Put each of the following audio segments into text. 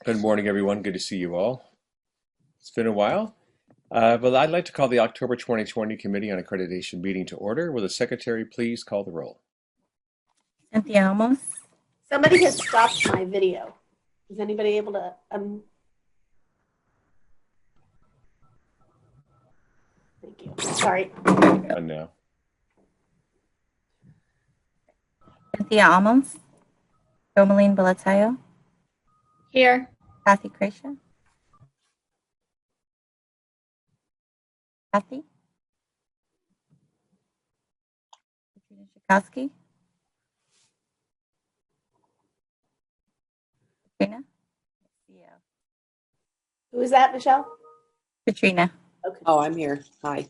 Good morning, everyone. Good to see you all. It's been a while. Well, I'd like to call the October 2020 Committee on Accreditation meeting to order. Will the secretary please call the roll? Cynthia Almos. Somebody has stopped my video. Is anybody able to? Thank you. Sorry. And now. Cynthia Almos. Domeline Belatayo. Here. Kathy Cretia. Kathy. Katrina Shikowski. Katrina. Who is that, Michelle? Katrina. Okay. Oh, I'm here. Hi.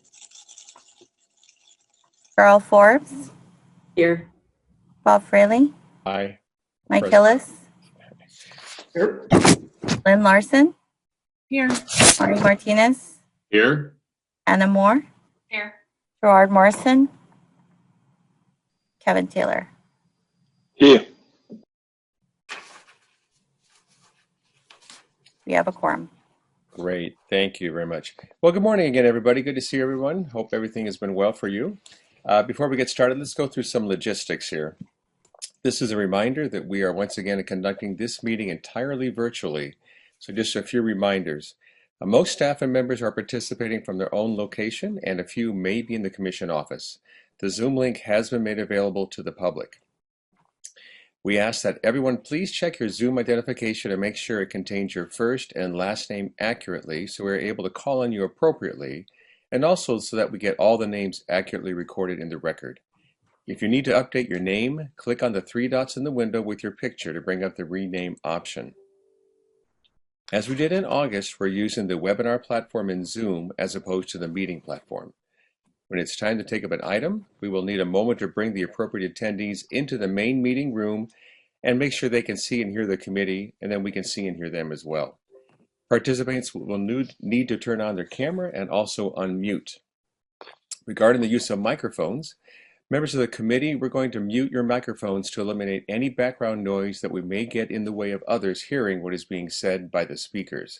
Cheryl Forbes. Here. Bob Frelly. Aye. Mike Present. Hillis. Here. Lynn Larson. Here. Marty Martinez. Here. Anna Moore. Here. Gerard Morrison. Kevin Taylor. Here. We have a quorum. Great. Thank you very much. Well, good morning again, everybody. Good to see everyone. Hope everything has been well for you. Before we get started, let's go through some logistics here. This is a reminder that we are once again conducting this meeting entirely virtually. So just a few reminders. Most staff and members are participating from their own location, and a few may be in the commission office. The Zoom link has been made available to the public. We ask that everyone please check your Zoom identification and make sure it contains your first and last name accurately so we're able to call on you appropriately, and also so that we get all the names accurately recorded in the record. If you need to update your name, click on the three dots in the window with your picture to bring up the rename option. As we did in August, we're using the webinar platform in Zoom as opposed to the meeting platform. When it's time to take up an item, we will need a moment to bring the appropriate attendees into the main meeting room and make sure they can see and hear the committee, and then we can see and hear them as well. Participants will need to turn on their camera and also unmute. Regarding the use of microphones, members of the committee, we're going to mute your microphones to eliminate any background noise that we may get in the way of others hearing what is being said by the speakers.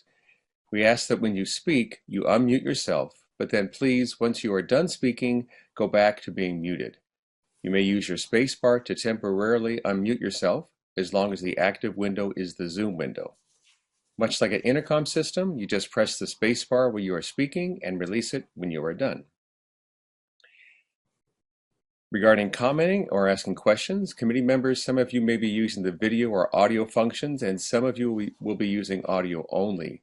We ask that when you speak, you unmute yourself, but then please, once you are done speaking, go back to being muted. You may use your space bar to temporarily unmute yourself as long as the active window is the Zoom window. Much like an intercom system, you just press the space bar when you are speaking and release it when you are done. Regarding commenting or asking questions, committee members, some of you may be using the video or audio functions, and some of you will be using audio only.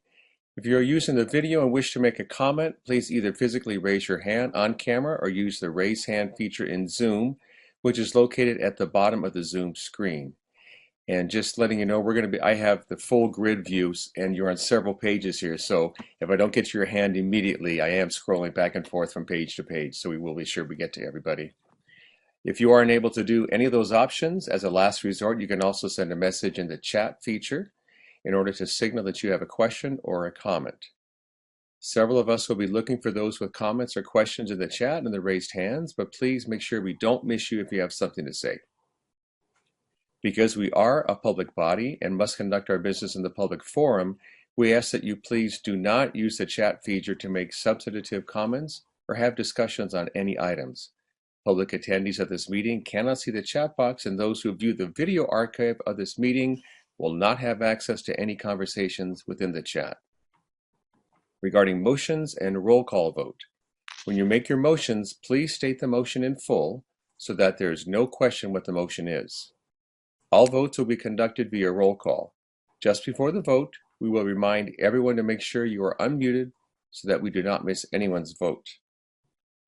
If you are using the video and wish to make a comment, please either physically raise your hand on camera or use the raise hand feature in Zoom, which is located at the bottom of the Zoom screen. And just letting you know, I have the full grid views and you're on several pages here. So if I don't get to your hand immediately, I am scrolling back and forth from page to page. So we will be sure we get to everybody. If you are unable to do any of those options, as a last resort, you can also send a message in the chat feature in order to signal that you have a question or a comment. Several of us will be looking for those with comments or questions in the chat and the raised hands, but please make sure we don't miss you if you have something to say. Because we are a public body and must conduct our business in the public forum, we ask that you please do not use the chat feature to make substantive comments or have discussions on any items. Public attendees of this meeting cannot see the chat box, and those who view the video archive of this meeting will not have access to any conversations within the chat. Regarding motions and roll call vote, when you make your motions, please state the motion in full so that there is no question what the motion is. All votes will be conducted via roll call. Just before the vote, we will remind everyone to make sure you are unmuted so that we do not miss anyone's vote.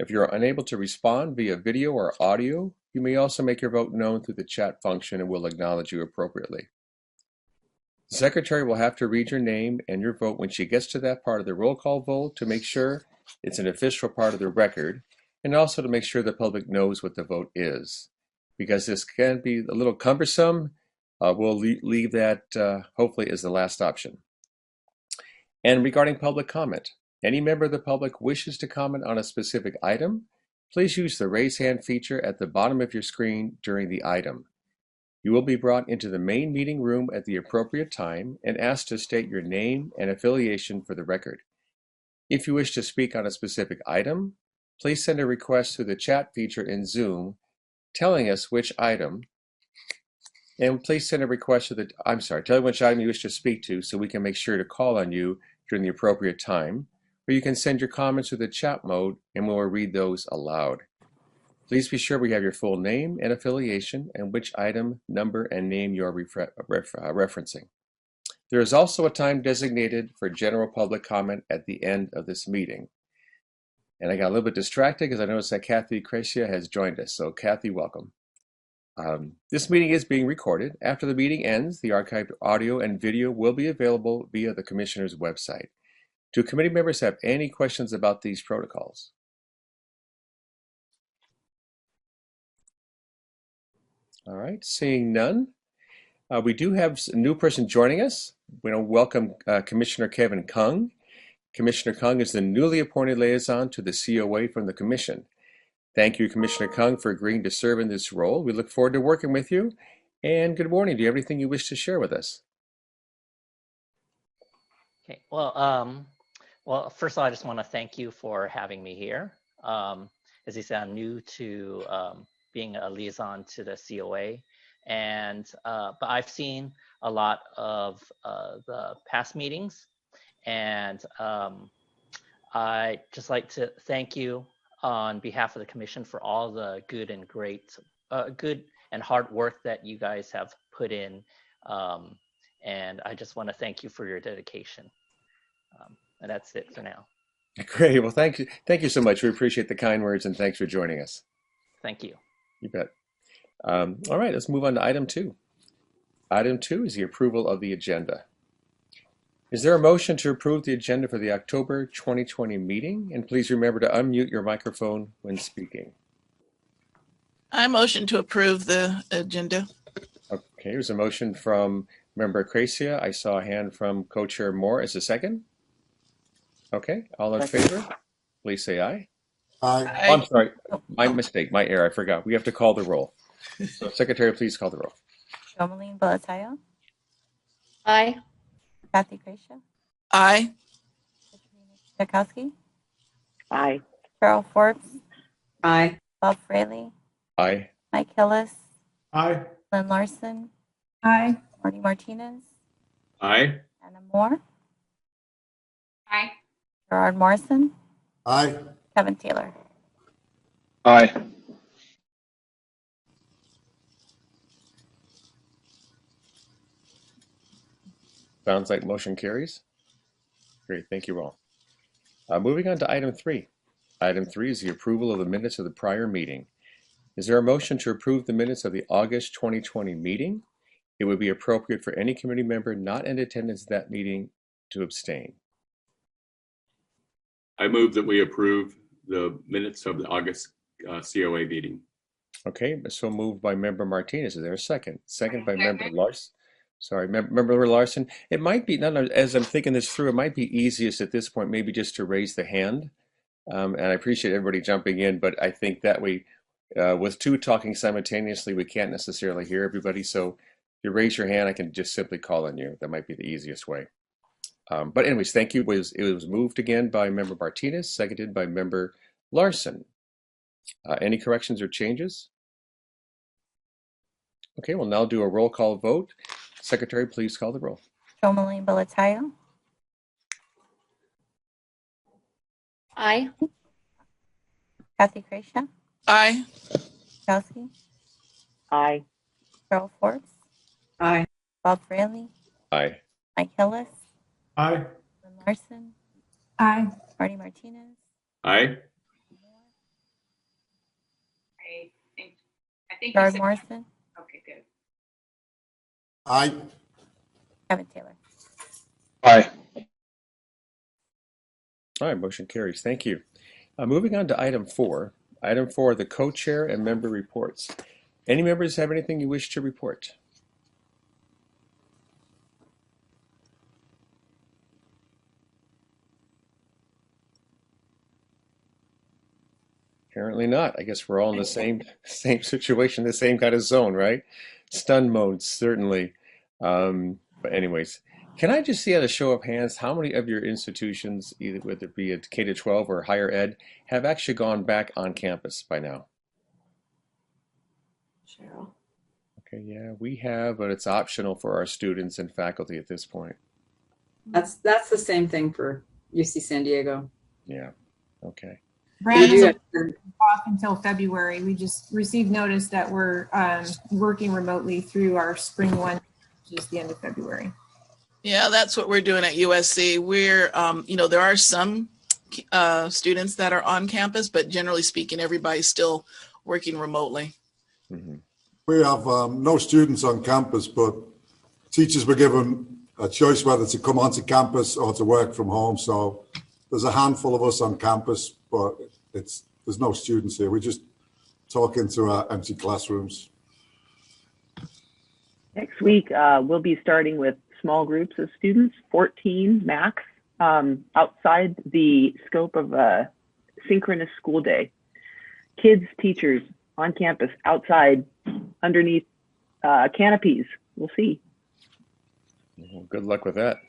If you are unable to respond via video or audio, you may also make your vote known through the chat function and we'll acknowledge you appropriately. The secretary will have to read your name and your vote when she gets to that part of the roll call vote to make sure it's an official part of the record, and also to make sure the public knows what the vote is. Because this can be a little cumbersome, we'll leave that hopefully as the last option. And regarding public comment, any member of the public wishes to comment on a specific item, please use the raise hand feature at the bottom of your screen during the item. You will be brought into the main meeting room at the appropriate time and asked to state your name and affiliation for the record. If you wish to speak on a specific item, please send a request through the chat feature in Zoom telling us which item, and please send a request to tell me which item you wish to speak to so we can make sure to call on you during the appropriate time, or you can send your comments through the chat mode and we'll read those aloud. Please be sure we have your full name and affiliation and which item, number, and name you are referencing. There is also a time designated for general public comment at the end of this meeting. And I got a little bit distracted because I noticed that Kathy Crecia has joined us. So Kathy, welcome. This meeting is being recorded. After the meeting ends, the archived audio and video will be available via the Commissioner's website. Do committee members have any questions about these protocols? All right, seeing none. We do have a new person joining us. We want to welcome Commissioner Kevin Kung. Commissioner Kung is the newly appointed liaison to the COA from the Commission. Thank you, Commissioner Kung, for agreeing to serve in this role. We look forward to working with you. And good morning. Do you have anything you wish to share with us? Okay. Well, first of all, I just want to thank you for having me here. As you said, I'm new to being a liaison to the COA, but I've seen a lot of the past meetings, and I just like to thank you on behalf of the Commission for all the good and hard work that you guys have put in, and I just want to thank you for your dedication. And that's it for now. Great. Well, thank you so much. We appreciate the kind words and thanks for joining us. Thank you. You bet. All right, let's move on to item 2. Item 2 is the approval of the agenda. Is there a motion to approve the agenda for the October 2020 meeting? And please remember to unmute your microphone when speaking. I motion to approve the agenda. Okay, there's a motion from Member Crecia. I saw a hand from Co-Chair Moore. Is a second? Okay, all in favor, please say aye. Aye. Oh, I'm sorry, my mistake, my error, I forgot. We have to call the roll. So Secretary, please call the roll. Romaline Bolatayo, Aye. Kathy Crecia, Aye. Katrina Chakowski, Aye. Cheryl Forbes, Aye. Bob Frelly, Aye. Mike Hillis, Aye. Lynn Larson, Aye. Marty Martinez, Aye. Anna Moore, Aye. Gerard Morrison, Aye. Kevin Taylor. Aye. Sounds like motion carries. Great, thank you all. Moving on to item 3. Item 3 is the approval of the minutes of the prior meeting. Is there a motion to approve the minutes of the August 2020 meeting? It would be appropriate for any committee member not in attendance at that meeting to abstain. I move that we approve the minutes of the August COA meeting. Okay, so moved by Member Martinez. Is there a second? Second by Member Larson. Sorry, Member Larson. It might be, as I'm thinking this through, it might be easiest at this point maybe just to raise the hand. And I appreciate everybody jumping in, but I think that we, with 2 talking simultaneously, we can't necessarily hear everybody. So if you raise your hand, I can just simply call on you. That might be the easiest way. But anyways, thank you. It was moved again by Member Martinez, seconded by Member Larson. Any corrections or changes? Okay, we'll now do a roll call vote. Secretary, please call the roll. Romaline Bolatayo, Aye. Kathy Crecia, Aye. Chakowski, Aye. Cheryl Forbes, Aye. Bob Fraley, Aye. Mike Hillis, Aye. Lynn Larson, Aye. Marty Martinez, Aye. I think you Gerard said, Morrison, okay, good. Aye. Kevin Taylor. Aye. All right, motion carries. Thank you. Moving on to item 4. Item 4, the co-chair and member reports. Any members have anything you wish to report? Apparently not. I guess we're all in the same situation, the same kind of zone, right? Stun mode, certainly. But anyways, can I just see at a show of hands how many of your institutions, either whether it be at K to 12 or higher ed, have actually gone back on campus by now? Cheryl. Okay, yeah, we have, but it's optional for our students and faculty at this point. That's the same thing for UC San Diego. Yeah, okay. Brandon's off until February. We just received notice that we're working remotely through our spring one, which is the end of February. Yeah, that's what we're doing at USC. We're, there are some students that are on campus, but generally speaking, everybody's still working remotely. Mm-hmm. We have no students on campus, but teachers were given a choice whether to come onto campus or to work from home. So there's a handful of us on campus, but there's no students here. We just talk into our empty classrooms. Next week, we'll be starting with small groups of students, 14 max, outside the scope of a synchronous school day. Kids, teachers on campus, outside, underneath canopies. We'll see. Well, good luck with that.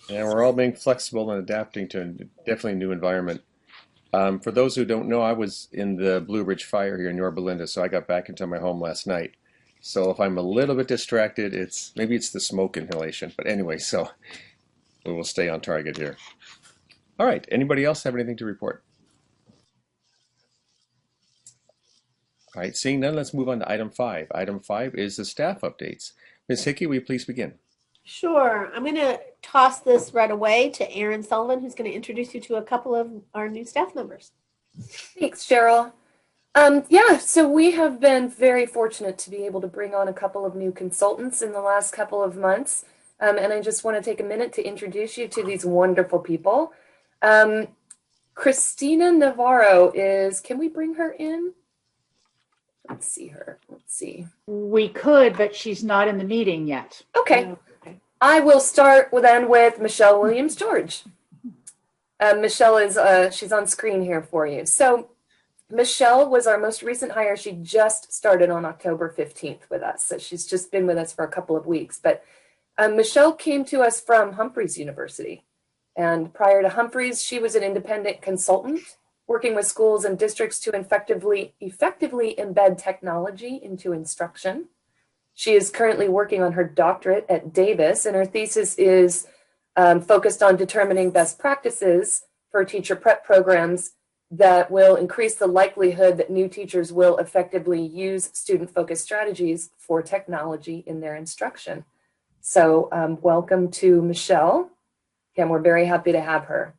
Yeah, we're all being flexible and adapting to definitely a new environment. For those who don't know, I was in the Blue Ridge fire here in Yorba Linda, so I got back into my home last night. So if I'm a little bit distracted, maybe it's the smoke inhalation. But anyway, so we will stay on target here. All right. Anybody else have anything to report? All right. Seeing none, let's move on to item 5. Item 5 is the staff updates. Ms. Hickey, will you please begin? Sure. I'm going to toss this right away to Erin Sullivan, who's going to introduce you to a couple of our new staff members. Thanks, Cheryl. So we have been very fortunate to be able to bring on a couple of new consultants in the last couple of months. And I just want to take a minute to introduce you to these wonderful people. Christina Navarro can we bring her in? Let's see her. Let's see. We could, but she's not in the meeting yet. Okay. I will start with Michelle Williams-George. Michelle is, she's on screen here for you. So Michelle was our most recent hire. She just started on October 15th with us. So she's just been with us for a couple of weeks. But Michelle came to us from Humphreys University. And prior to Humphreys, she was an independent consultant working with schools and districts to effectively embed technology into instruction. She is currently working on her doctorate at Davis, and her thesis is focused on determining best practices for teacher prep programs that will increase the likelihood that new teachers will effectively use student-focused strategies for technology in their instruction. So welcome to Michelle. Again, we're very happy to have her.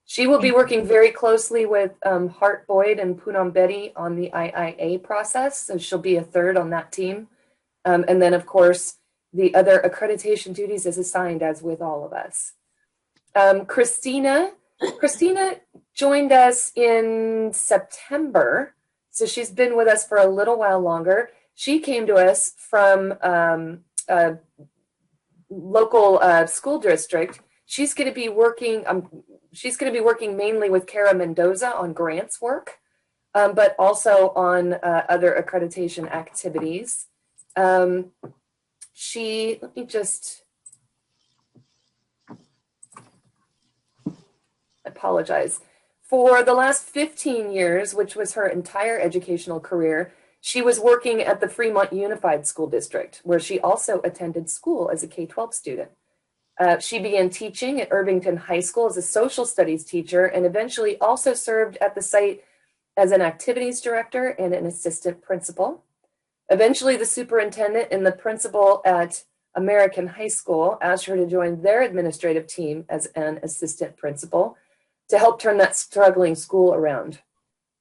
She will be working very closely with Hart Boyd and Poonam Betty on the IIA process, so she'll be a third on that team. And then, of course, the other accreditation duties is assigned as with all of us. Christina joined us in September, so she's been with us for a little while longer. She came to us from a local school district. She's going to be working. She's going to be working mainly with Kara Mendoza on grants work, but also on other accreditation activities. Let me just apologize. For the last 15 years, which was her entire educational career, she was working at the Fremont Unified School District, where she also attended school as a K-12 student. She began teaching at Irvington High School as a social studies teacher and eventually also served at the site as an activities director and an assistant principal. Eventually, the superintendent and the principal at American High School asked her to join their administrative team as an assistant principal to help turn that struggling school around.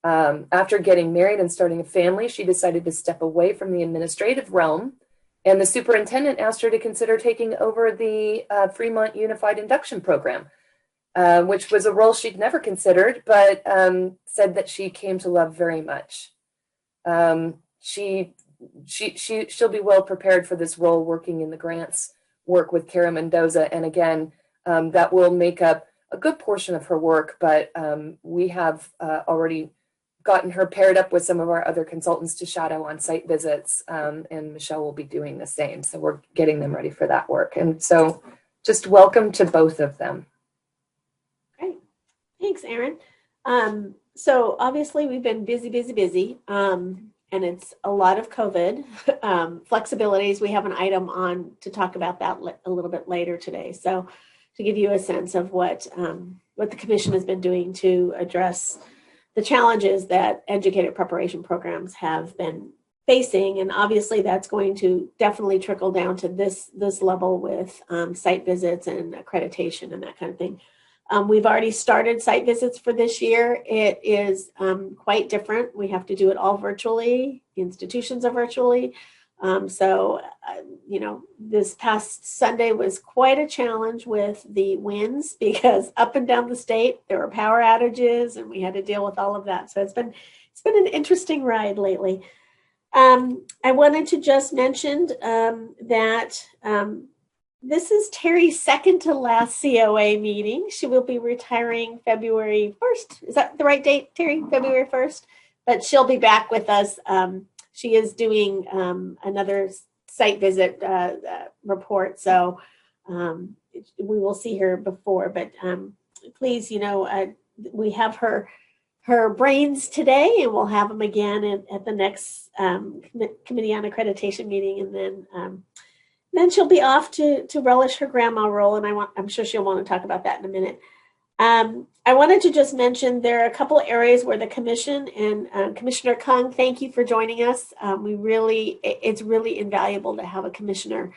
After getting married and starting a family, she decided to step away from the administrative realm, and the superintendent asked her to consider taking over the Fremont Unified Induction Program, which was a role she'd never considered, but said that she came to love very much. She'll be well prepared for this role working in the grants work with Kara Mendoza. And again, that will make up a good portion of her work, but we have already gotten her paired up with some of our other consultants to shadow on site visits, and Michelle will be doing the same. So we're getting them ready for that work. And so just welcome to both of them. Great. Thanks, Erin. So obviously we've been busy. And it's a lot of COVID flexibilities. We have an item on to talk about that a little bit later today. So to give you a sense of what the commission has been doing to address the challenges that educator preparation programs have been facing. And obviously that's going to definitely trickle down to this level with site visits and accreditation and that kind of thing. We've already started site visits for this year. It is quite different. We have to do it all virtually. Institutions are virtually. This past Sunday was quite a challenge with the winds because up and down the state, there were power outages and we had to deal with all of that. So it's been an interesting ride lately. I wanted to just mention that this is Teri's second to last COA meeting. She will be retiring February 1st. Is that the right date, Teri? February 1st? But she'll be back with us. She is doing another site visit report. So we will see her before. But please, we have her brains today, and we'll have them again at the next Committee on Accreditation meeting. And then she'll be off to relish her grandma role, and I'm sure she'll want to talk about that in a minute. I wanted to just mention there are a couple of areas where the commission and Commissioner Kung, thank you for joining us. It's really invaluable to have a commissioner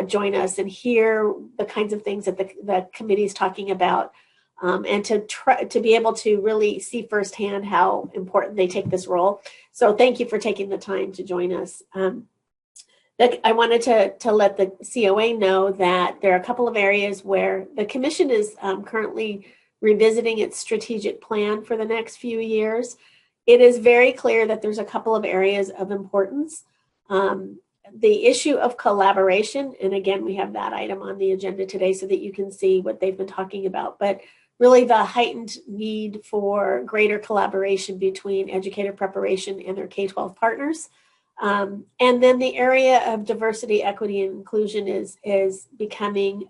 join us and hear the kinds of things that the committee is talking about, and to be able to really see firsthand how important they take this role. So thank you for taking the time to join us. I wanted to let the COA know that there are a couple of areas where the commission is currently revisiting its strategic plan for the next few years. It is very clear that there's a couple of areas of importance. The issue of collaboration, and again, we have that item on the agenda today so that you can see what they've been talking about, but really the heightened need for greater collaboration between educator preparation and their K-12 partners. And then the area of diversity, equity, and inclusion is becoming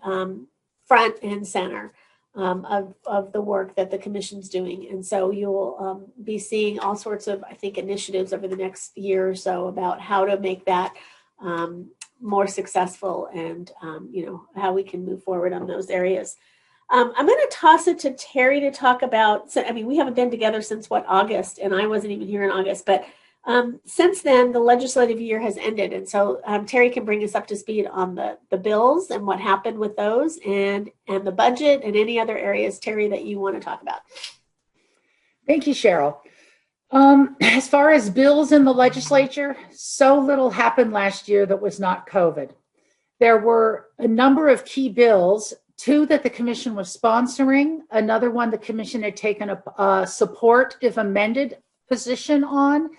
front and center of the work that the commission's doing. And so you'll be seeing all sorts of, I think, initiatives over the next year or so about how to make that more successful and, how we can move forward on those areas. I'm going to toss it to Teri to talk about, we haven't been together since August, and I wasn't even here in August, but since then, the legislative year has ended. And so Teri can bring us up to speed on the bills and what happened with those and the budget and any other areas, Teri, that you want to talk about. Thank you, Cheryl. As far as bills in the legislature, so little happened last year that was not COVID. There were a number of key bills, two that the commission was sponsoring, another one the commission had taken a support, if amended, position on.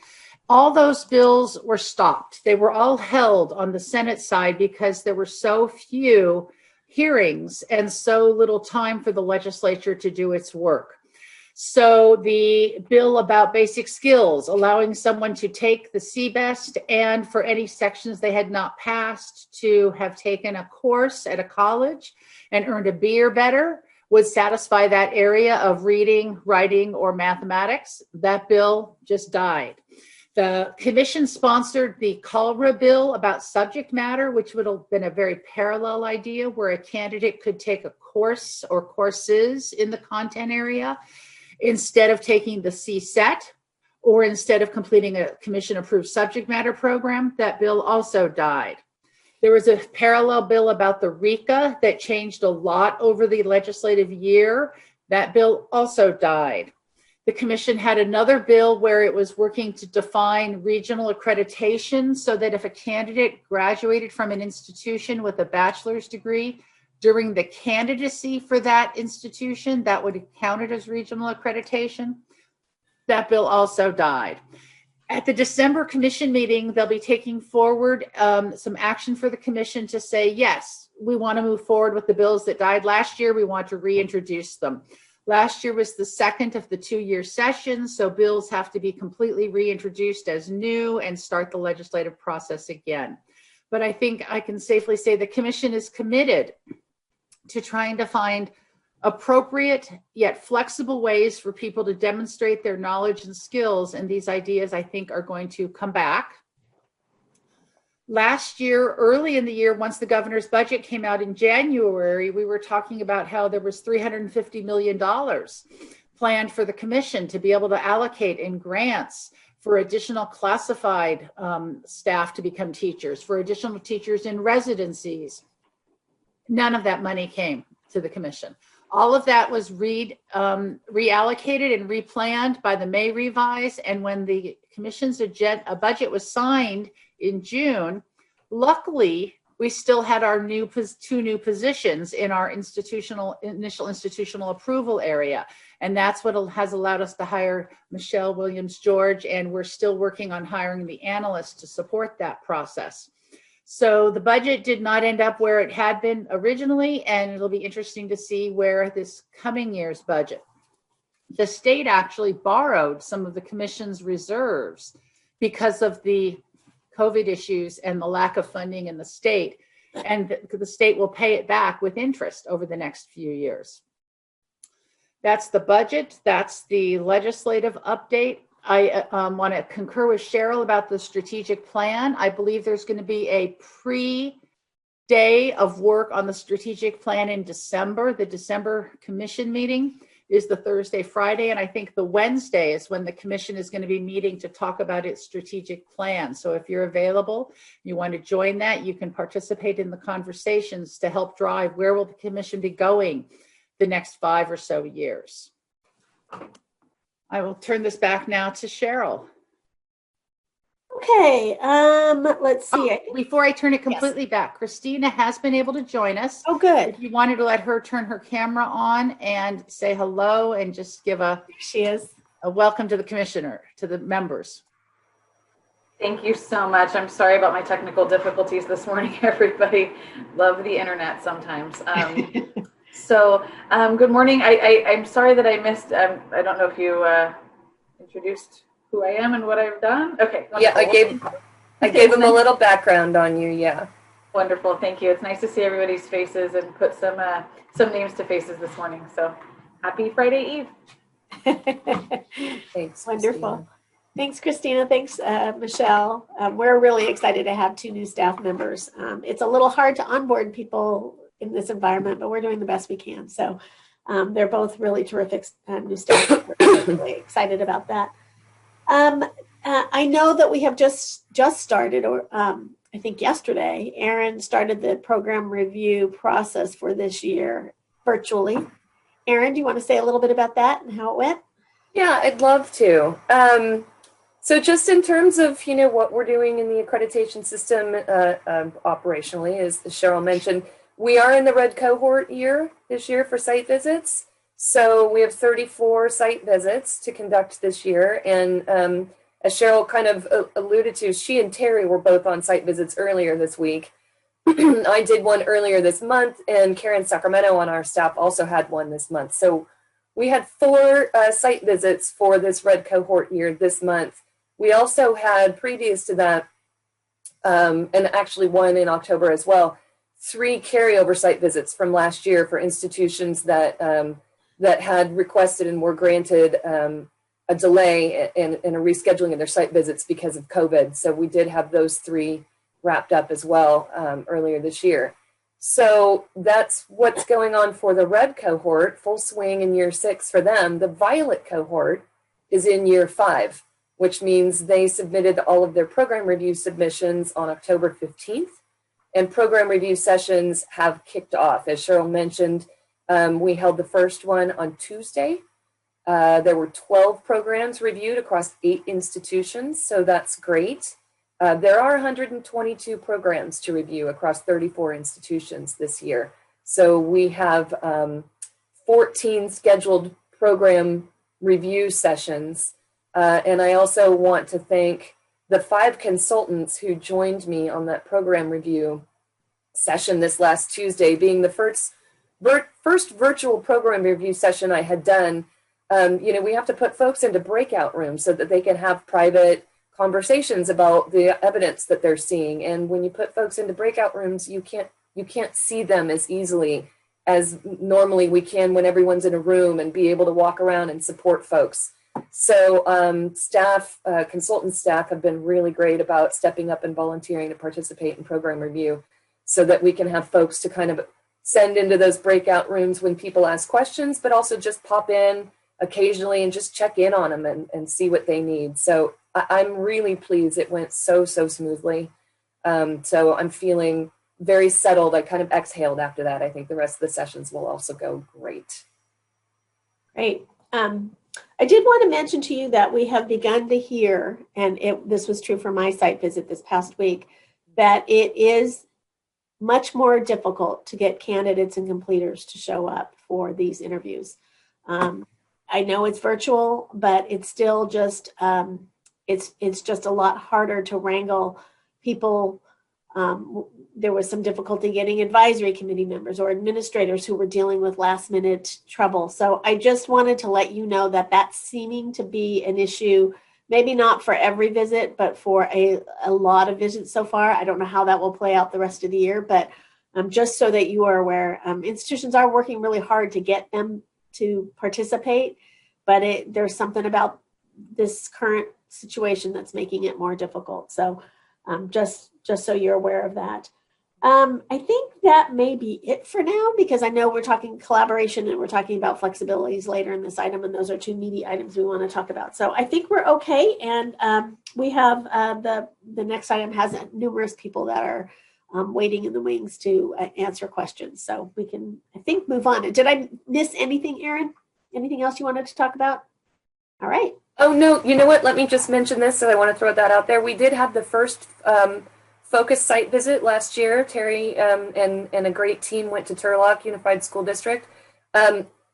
All those bills were stopped. They were all held on the Senate side because there were so few hearings and so little time for the legislature to do its work. So the bill about basic skills, allowing someone to take the CBEST and for any sections they had not passed to have taken a course at a college and earned a B or better, would satisfy that area of reading, writing, or mathematics. That bill just died. The commission sponsored the COLRA bill about subject matter, which would have been a very parallel idea where a candidate could take a course or courses in the content area instead of taking the CSET or instead of completing a commission-approved subject matter program. That bill also died. There was a parallel bill about the RECA that changed a lot over the legislative year. That bill also died. The commission had another bill where it was working to define regional accreditation so that if a candidate graduated from an institution with a bachelor's degree during the candidacy for that institution, that would have counted as regional accreditation. That bill also died. At the December commission meeting, they'll be taking forward some action for the commission to say, yes, we want to move forward with the bills that died last year. We want to reintroduce them. Last year was the second of the 2-year sessions, so bills have to be completely reintroduced as new and start the legislative process again. But I think I can safely say the commission is committed to trying to find appropriate yet flexible ways for people to demonstrate their knowledge and skills, and these ideas I think are going to come back. Last year, early in the year, once the governor's budget came out in January, we were talking about how there was $350 million planned for the commission to be able to allocate in grants for additional classified staff to become teachers, for additional teachers in residencies. None of that money came to the commission. All of that was reallocated and replanned by the May revise. And when the commission's budget was signed in June, luckily, we still had our two new positions in our initial institutional approval area. And that's what has allowed us to hire Michelle Williams-George, and we're still working on hiring the analysts to support that process. So the budget did not end up where it had been originally, and it'll be interesting to see where this coming year's budget. The state actually borrowed some of the commission's reserves because of the COVID issues and the lack of funding in the state, and the state will pay it back with interest over the next few years. That's the budget. That's the legislative update. I want to concur with Cheryl about the strategic plan. I believe there's going to be a pre-day of work on the strategic plan in December. The December commission meeting is the Thursday, Friday, and I think the Wednesday is when the commission is going to be meeting to talk about its strategic plan. So if you're available, you want to join that, you can participate in the conversations to help drive where will the commission be going the next 5 or so years. I will turn this back now to Cheryl. Okay, let's see. Before I turn it completely back, Christina has been able to join us. Oh, good. If you wanted to let her turn her camera on and say hello and just give a welcome to the commissioner, to the members. Thank you so much. I'm sorry about my technical difficulties this morning, everybody. Love the internet sometimes. Good morning. I'm sorry that I missed, I don't know if you introduced who I am and what I've done. Okay. Wonderful. Yeah, I gave them a little background on you. Yeah. Wonderful. Thank you. It's nice to see everybody's faces and put some names to faces this morning. So happy Friday Eve. Thanks. Wonderful. Christina. Thanks, Christina. Thanks, Michelle. We're really excited to have 2 new staff members. It's a little hard to onboard people in this environment, but we're doing the best we can. So they're both really terrific new staff. We're really excited about that. I know that we have just started, or I think yesterday, Erin started the program review process for this year virtually. Erin, do you want to say a little bit about that and how it went? Yeah, I'd love to. So just in terms of, what we're doing in the accreditation system operationally, as Cheryl mentioned, we are in the red cohort year this year for site visits. So we have 34 site visits to conduct this year. And as Cheryl kind of alluded to, she and Teri were both on site visits earlier this week. I did one earlier this month, and Karen Sacramento on our staff also had one this month. So we had 4 site visits for this red cohort year this month. We also had, previous to that, and actually one in October as well, 3 carryover site visits from last year for institutions that that had requested and were granted a delay and a rescheduling of their site visits because of COVID. So we did have those 3 wrapped up as well earlier this year. So that's what's going on for the red cohort, full swing in year 6 for them. The violet cohort is in year 5, which means they submitted all of their program review submissions on October 15th. And program review sessions have kicked off. As Cheryl mentioned, we held the first one on Tuesday. There were 12 programs reviewed across 8 institutions, so that's great. There are 122 programs to review across 34 institutions this year. So we have 14 scheduled program review sessions. And I also want to thank the 5 consultants who joined me on that program review session this last Tuesday, being the first virtual program review session I had done, we have to put folks into breakout rooms so that they can have private conversations about the evidence that they're seeing. And when you put folks into breakout rooms, you can't see them as easily as normally we can when everyone's in a room and be able to walk around and support folks. So consultant staff have been really great about stepping up and volunteering to participate in program review so that we can have folks to kind of send into those breakout rooms when people ask questions, but also just pop in occasionally and just check in on them and see what they need. So I'm really pleased it went so smoothly. So I'm feeling very settled. I kind of exhaled after that. I think the rest of the sessions will also go great. Great. I did want to mention to you that we have begun to hear, and this was true for my site visit this past week, that it is much more difficult to get candidates and completers to show up for these interviews. I know it's virtual, but it's still just, it's just a lot harder to wrangle people. There was some difficulty getting advisory committee members or administrators who were dealing with last minute trouble. So I just wanted to let you know that that's seeming to be an issue, maybe not for every visit, but for a lot of visits so far. I don't know how that will play out the rest of the year, but just so that you are aware, institutions are working really hard to get them to participate, but there's something about this current situation that's making it more difficult. So just so you're aware of that. I think that may be it for now, because I know we're talking collaboration and we're talking about flexibilities later in this item, and those are two meaty items we want to talk about. So I think we're okay, and we have the next item has numerous people that are waiting in the wings to answer questions. So we can, I think, move on. Did I miss anything, Erin? Anything else you wanted to talk about? All right. Oh, no, you know what? Let me just mention this, so I want to throw that out there. We did have the first focus site visit last year. Teri and a great team went to Turlock Unified School District.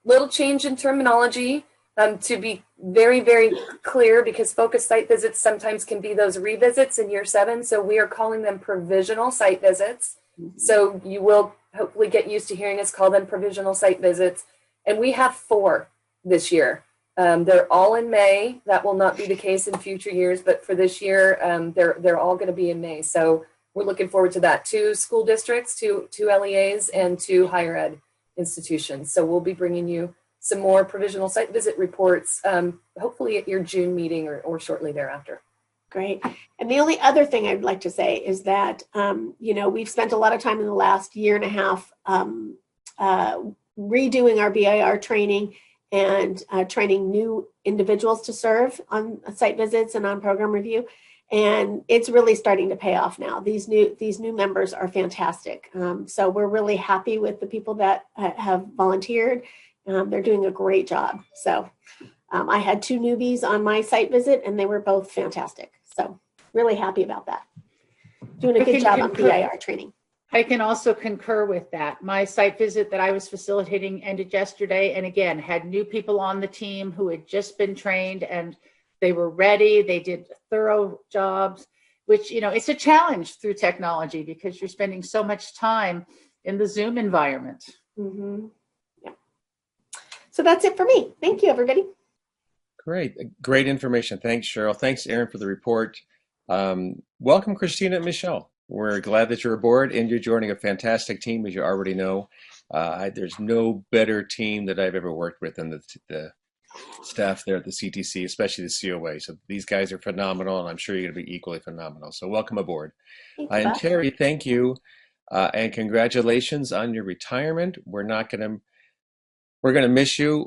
Little change in terminology to be very, very clear, because focus site visits sometimes can be those revisits in year 7. So we are calling them provisional site visits. So you will hopefully get used to hearing us call them provisional site visits. And we have 4 this year. They're all in May. That will not be the case in future years, but for this year, they're all going to be in May. So we're looking forward to that. 2 school districts, 2 LEAs, and 2 higher ed institutions. So we'll be bringing you some more provisional site visit reports, hopefully at your June meeting or shortly thereafter. Great. And the only other thing I'd like to say is that, we've spent a lot of time in the last year and a half redoing our BIR training and training new individuals to serve on site visits and on program review. And it's really starting to pay off now. These new members are fantastic. So we're really happy with the people that have volunteered. They're doing a great job. So I had 2 newbies on my site visit, and they were both fantastic. So really happy about that. Doing a good job on BIR training. I can also concur with that. My site visit that I was facilitating ended yesterday, and again, had new people on the team who had just been trained, and they were ready. They did thorough jobs, which, it's a challenge through technology because you're spending so much time in the Zoom environment. Mm-hmm. Yeah. So that's it for me. Thank you, everybody. Great information. Thanks, Cheryl. Thanks, Erin, for the report. Welcome, Christina and Michelle. We're glad that you're aboard and you're joining a fantastic team, as you already know. There's no better team that I've ever worked with than the staff there at the CTC, especially the COA. So these guys are phenomenal, and I'm sure you're going to be equally phenomenal. So welcome aboard. And Teri, thank you, and congratulations on your retirement. We're going to miss you.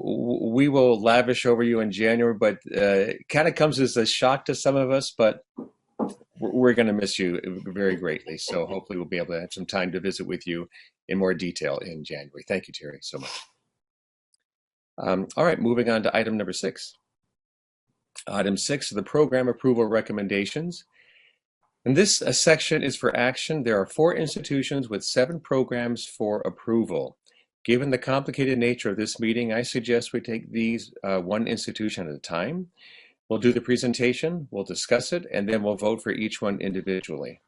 We will lavish over you in January, but it kind of comes as a shock to some of us, but we're going to miss you very greatly. So hopefully we'll be able to have some time to visit with you in more detail in January. Thank you, Teri, so much. All right, moving on to item number 6. Item 6 are the program approval recommendations. And this section is for action. There are 4 institutions with 7 programs for approval. Given the complicated nature of this meeting, I suggest we take these one institution at a time. We'll do the presentation, we'll discuss it, and then we'll vote for each one individually.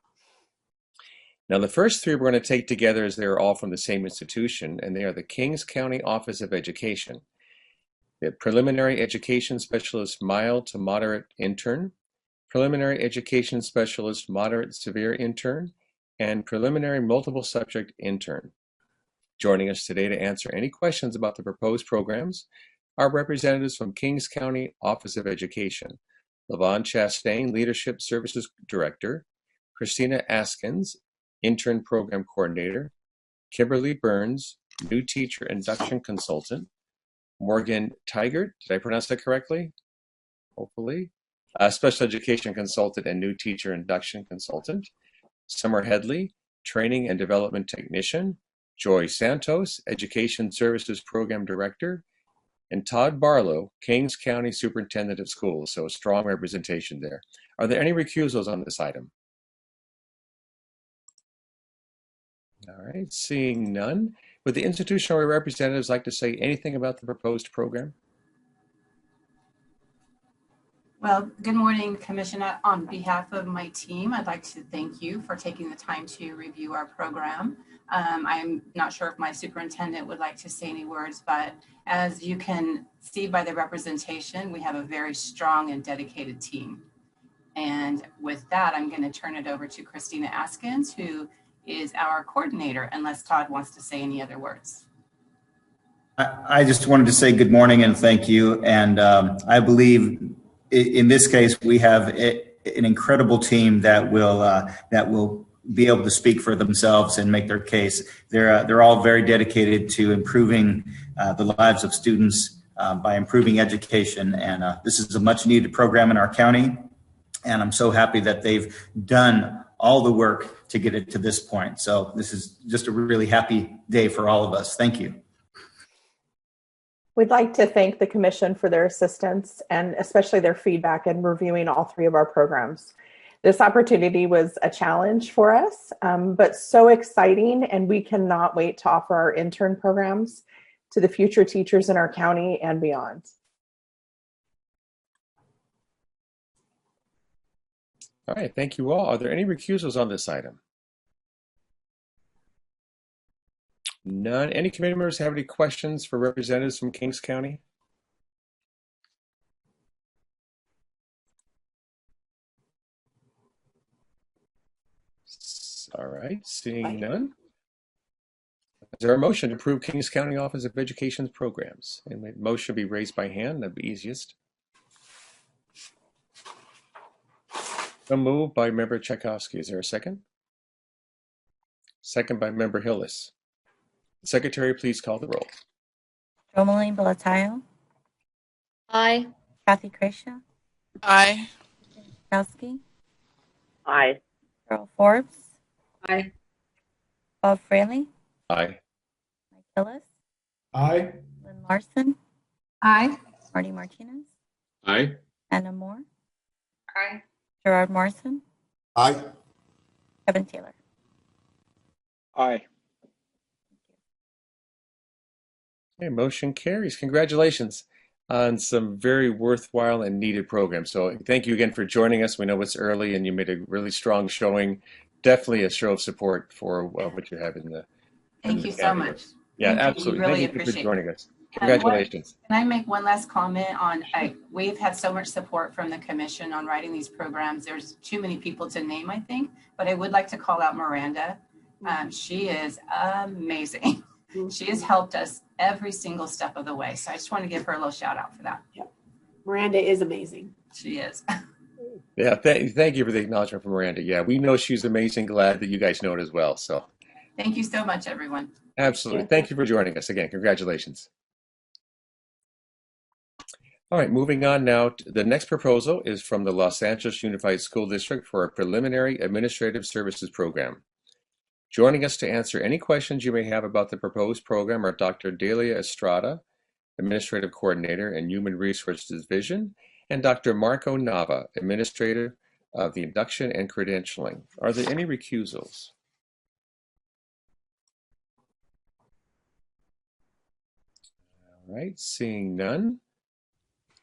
Now, the first three we're going to take together as they're all from the same institution, and they are the Kings County Office of Education, the Preliminary Education Specialist Mild to Moderate Intern, Preliminary Education Specialist Moderate Severe Intern, and Preliminary Multiple Subject Intern. Joining us today to answer any questions about the proposed programs are representatives from Kings County Office of Education, LaVonne Chastain, Leadership Services Director, Christina Askins, Intern Program Coordinator, Kimberly Burns, New Teacher Induction Consultant, Morgan Tigert, did I pronounce that correctly? Hopefully. Special Education Consultant and New Teacher Induction Consultant, Summer Headley, Training and Development Technician, Joy Santos, Education Services Program Director, and Todd Barlow, Kings County Superintendent of Schools. So a strong representation there. Are there any recusals on this item? All right, seeing none. Would the institutional representatives like to say anything about the proposed program? Well, good morning, Commissioner. On behalf of my team, I'd like to thank you for taking the time to review our program. I'm not sure if my superintendent would like to say any words, but as you can see by the representation, we have a very strong and dedicated team. And with that, I'm going to turn it over to Christina Askins, who is our coordinator, unless Todd wants to say any other words. I just wanted to say good morning and thank you. And I believe in this case, we have an incredible team that will be able to speak for themselves and make their case. They're all very dedicated to improving the lives of students by improving education. And this is a much needed program in our county. And I'm so happy that they've done all the work to get it to this point. So this is just a really happy day for all of us. Thank you. We'd like to thank the Commission for their assistance and especially their feedback in reviewing all three of our programs. This opportunity was a challenge for us, but so exciting, and we cannot wait to offer our intern programs to the future teachers in our county and beyond. All right, thank you all. Are there any recusals on this item? None. Any committee members have any questions for representatives from Kings County? All right, seeing none. Is there a motion to approve Kings County Office of Education's programs? And the motion be raised by hand, that'd be easiest. So moved by Member Tchaikovsky. Is there a second? Second by Member Hillis. Secretary, please call the roll. Romaline Belatayo. Aye. Kathy Kreisha. Aye. Kowski. Aye. Cheryl Forbes. Aye. Bob Frelly. Aye. Mike Hillis. Aye. Lynn Larson. Aye. Marty Martinez. Aye. Anna Moore. Aye. Gerard Morrison. Aye. Kevin Taylor. Aye. Okay, motion carries. Congratulations on some very worthwhile and needed programs. So thank you again for joining us. We know it's early and you made a really strong showing. Definitely a show of support for what you have in the Thank you so much. Yeah, Thank you. absolutely. Really Thank you for appreciate joining us. And Congratulations. Can I make one last comment on, we've had so much support from the Commission on writing these programs. There's too many people to name, I think, but I would like to call out Miranda. She is amazing. She has helped us every single step of the way. So I just want to give her a little shout out for that. Yep. Miranda is amazing. She is. Yeah, thank you for the acknowledgement from Miranda. Yeah, we know she's amazing. Glad that you guys know it as well. So Thank you so much, everyone. absolutely. Thank you for joining us again. Congratulations. All right, moving on now. The next proposal is from the Los Angeles Unified School District for a preliminary administrative services program. Joining us to answer any questions you may have about the proposed program are Dr. Delia Estrada, Administrative Coordinator and Human Resources Division, and Dr. Marco Nava, Administrator of the Induction and Credentialing. Are there any recusals? All right, seeing none.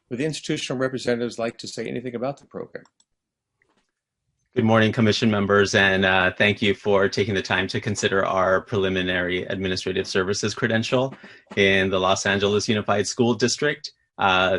Would the institutional representatives like to say anything about the program? Good morning, Commission members, and thank you for taking the time to consider our preliminary administrative services credential in the Los Angeles Unified School District.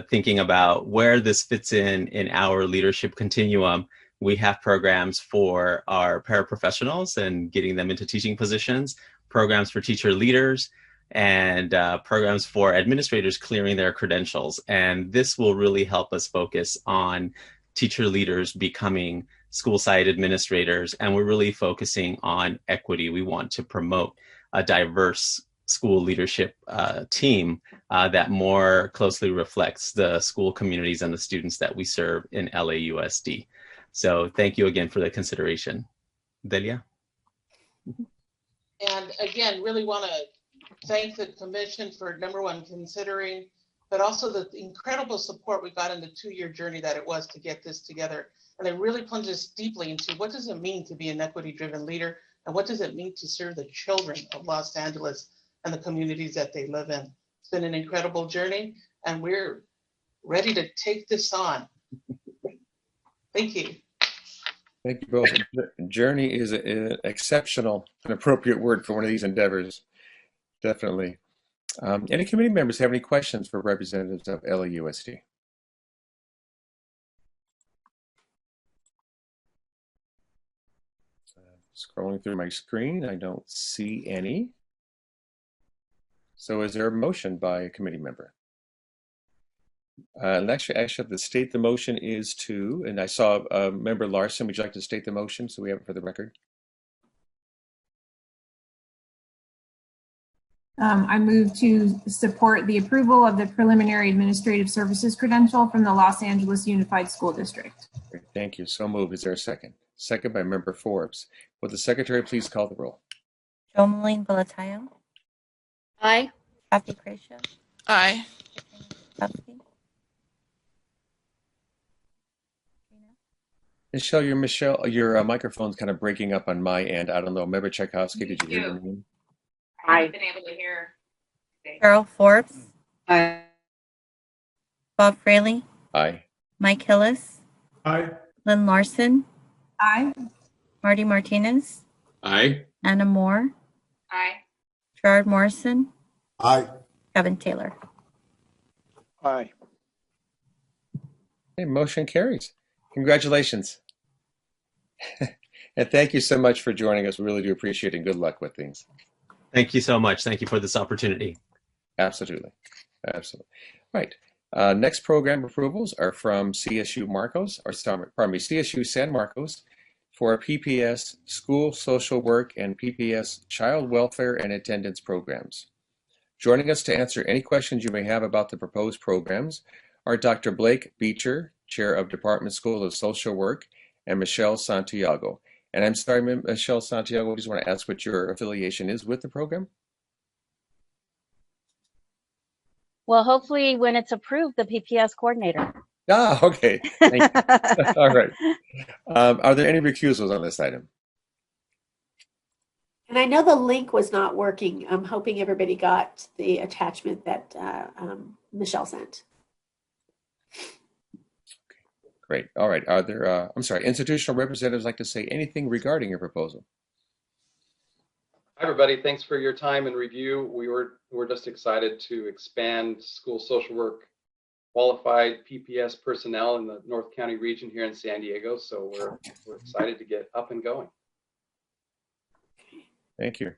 Thinking about where this fits in our leadership continuum, we have programs for our paraprofessionals and getting them into teaching positions, programs for teacher leaders, and programs for administrators clearing their credentials. And this will really help us focus on teacher leaders becoming school site administrators, and we're really focusing on equity. We want to promote a diverse school leadership team that more closely reflects the school communities and the students that we serve in LAUSD. So thank you again for the consideration. Delia? And again, really want to thank the commission for number one, considering, but also the incredible support we got in the 2-year journey that it was to get this together. And it really plunges deeply into what does it mean to be an equity-driven leader, and what does it mean to serve the children of Los Angeles and the communities that they live in. It's been an incredible journey, and we're ready to take this on. Thank you. Thank you both. Journey is an exceptional and appropriate word for one of these endeavors. Definitely. Any committee members have any questions for representatives of LAUSD? Scrolling through my screen, I don't see any. So is there a motion by a committee member? And actually, I should have to state the motion is to, and I saw Member Larson, would you like to state the motion so we have it for the record? I move to support the approval of the preliminary administrative services credential from the Los Angeles Unified School District. Great, thank you. So moved. Is there a second? Second by Member Forbes. Will the secretary please call the roll? Jomeline Valatayo. Aye. Kathy Creasio. Aye. Michelle, your microphone's kind of breaking up on my end. I don't know. Member Tchaikovsky, did you hear your name? I haven't been able to hear. Cheryl Forbes. Aye. Bob Frelly. Aye. Mike Hillis. Aye. Lynn Larson. Aye. Marty Martinez. Aye. Anna Moore. Aye. Gerard Morrison. Aye. Kevin Taylor. Aye. Okay, motion carries. Congratulations. And thank you so much for joining us. We really do appreciate it, and good luck with things. Thank you so much. Thank you for this opportunity. Absolutely. Absolutely. Right. Next program approvals are from CSU Marcos, or pardon me, CSU San Marcos for PPS School Social Work and PPS Child Welfare and Attendance programs. Joining us to answer any questions you may have about the proposed programs are Dr. Blake Beecher, Chair of Department School of Social Work, and Michelle Santiago. And I'm sorry, Michelle Santiago, I just want to ask what your affiliation is with the program. Well, hopefully when it's approved, the PPS coordinator. Ah, okay. Thank you. All right. Are there any recusals on this item? And I know the link was not working. I'm hoping everybody got the attachment that Michelle sent. Great. All right. Are there, I'm sorry, institutional representatives like to say anything regarding your proposal? Hi, everybody. Thanks for your time and review. We're just excited to expand school social work qualified PPS personnel in the North County region here in San Diego. So we're excited to get up and going. Thank you.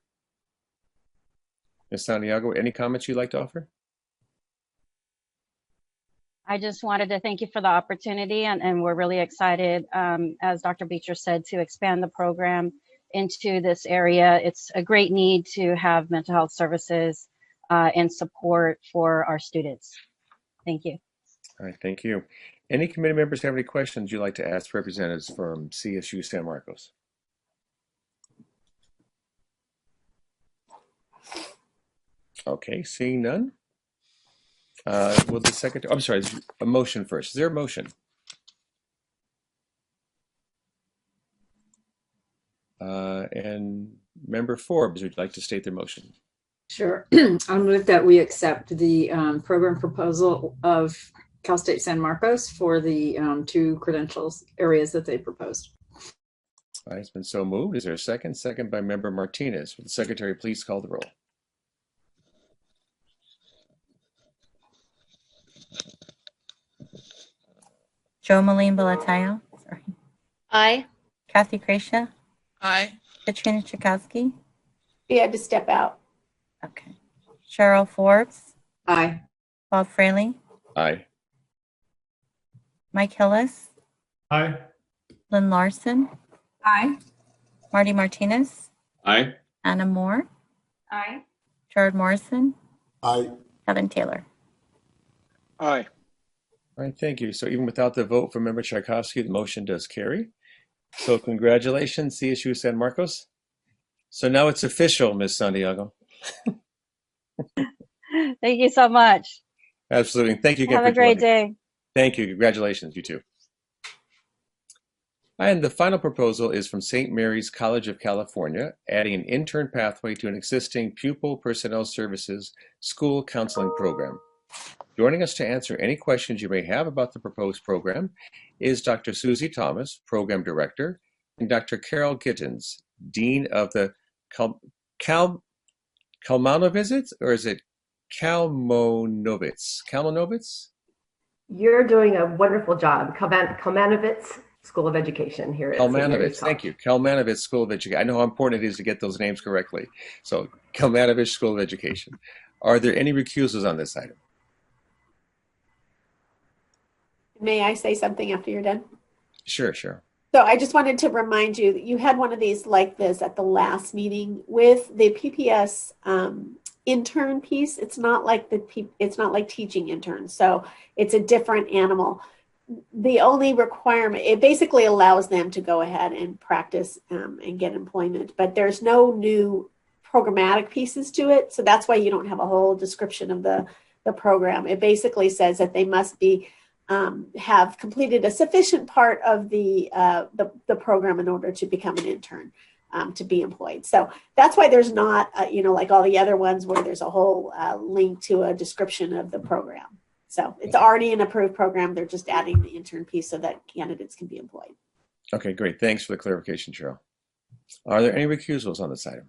Ms. Santiago, any comments you'd like to offer? I just wanted to thank you for the opportunity, and we're really excited, as Dr. Beecher said, to expand the program into this area. It's a great need to have mental health services and support for our students. Thank you. All right, thank you. Any committee members have any questions you'd like to ask representatives from CSU San Marcos? Okay, seeing none. Will the secretary, I'm sorry, a motion first. Is there a motion? And Member Forbes, would you like to state the motion? Sure. I'll move that we accept the program proposal of Cal State San Marcos for the 2 credentials areas that they proposed. All right, it's been so moved. Is there a second? Second by Member Martinez. Will the Secretary please call the roll? Joe Malin-Belatayo. Sorry. Aye. Kathy Creasha. Aye. Katrina Chakowski. He had to step out. Okay. Cheryl Forbes. Aye. Bob Frelly. Aye. Mike Hillis. Aye. Lynn Larson. Aye. Marty Martinez. Aye. Anna Moore. Aye. Gerard Morrison. Aye. Kevin Taylor. Aye. All right, thank you. So even without the vote from Member Tchaikovsky, the motion does carry. So congratulations, CSU San Marcos. So now it's official, Ms. Santiago. Thank you so much. Absolutely. Thank you again Have for a great joining. day. Thank you. Congratulations, you too. And the final proposal is from St. Mary's College of California, adding an intern pathway to an existing Pupil Personnel Services school counseling program. Joining us to answer any questions you may have about the proposed program is Dr. Suzy Thomas, Program Director, and Dr. Carol Gittens, Dean of the Kalmanovitz, or is it Kalmanovitz? Kalmanovitz? You're doing a wonderful job. Kalmanovitz School of Education here at St. Mary's Kalmanovitz, thank you. Kalmanovitz School of Education. I know how important it is to get those names correctly. So Kalmanovitz School of Education. Are there any recusals on this item? May I say something after you're done? Sure, sure. So I just wanted to remind you that you had one of these like this at the last meeting with the PPS intern piece. It's not like it's not like teaching interns. So it's a different animal. The only requirement, it basically allows them to go ahead and practice and get employment, but there's no new programmatic pieces to it. So that's why you don't have a whole description of the program. It basically says that they must be have completed a sufficient part of the program in order to become an intern, to be employed. So that's why there's not, like all the other ones where there's a whole link to a description of the program. So it's already an approved program. They're just adding the intern piece so that candidates can be employed. Okay, great. Thanks for the clarification, Cheryl. Are there any recusals on this item?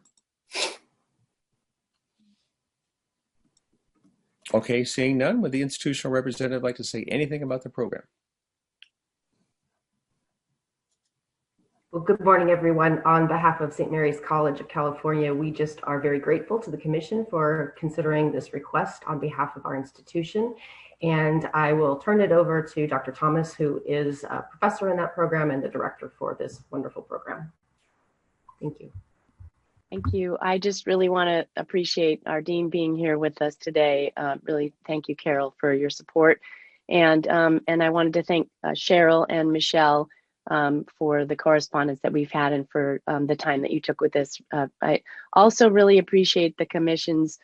Okay, seeing none, would the institutional representative like to say anything about the program? Well, good morning, everyone. On behalf of St. Mary's College of California, we just are very grateful to the Commission for considering this request on behalf of our institution. And I will turn it over to Dr. Thomas, who is a professor in that program and the director for this wonderful program. Thank you. Thank you. I just really want to appreciate our dean being here with us today. Really, thank you, Carol, for your support. And I wanted to thank Cheryl and Michelle for the correspondence that we've had and for the time that you took with this. I also really appreciate the Commission's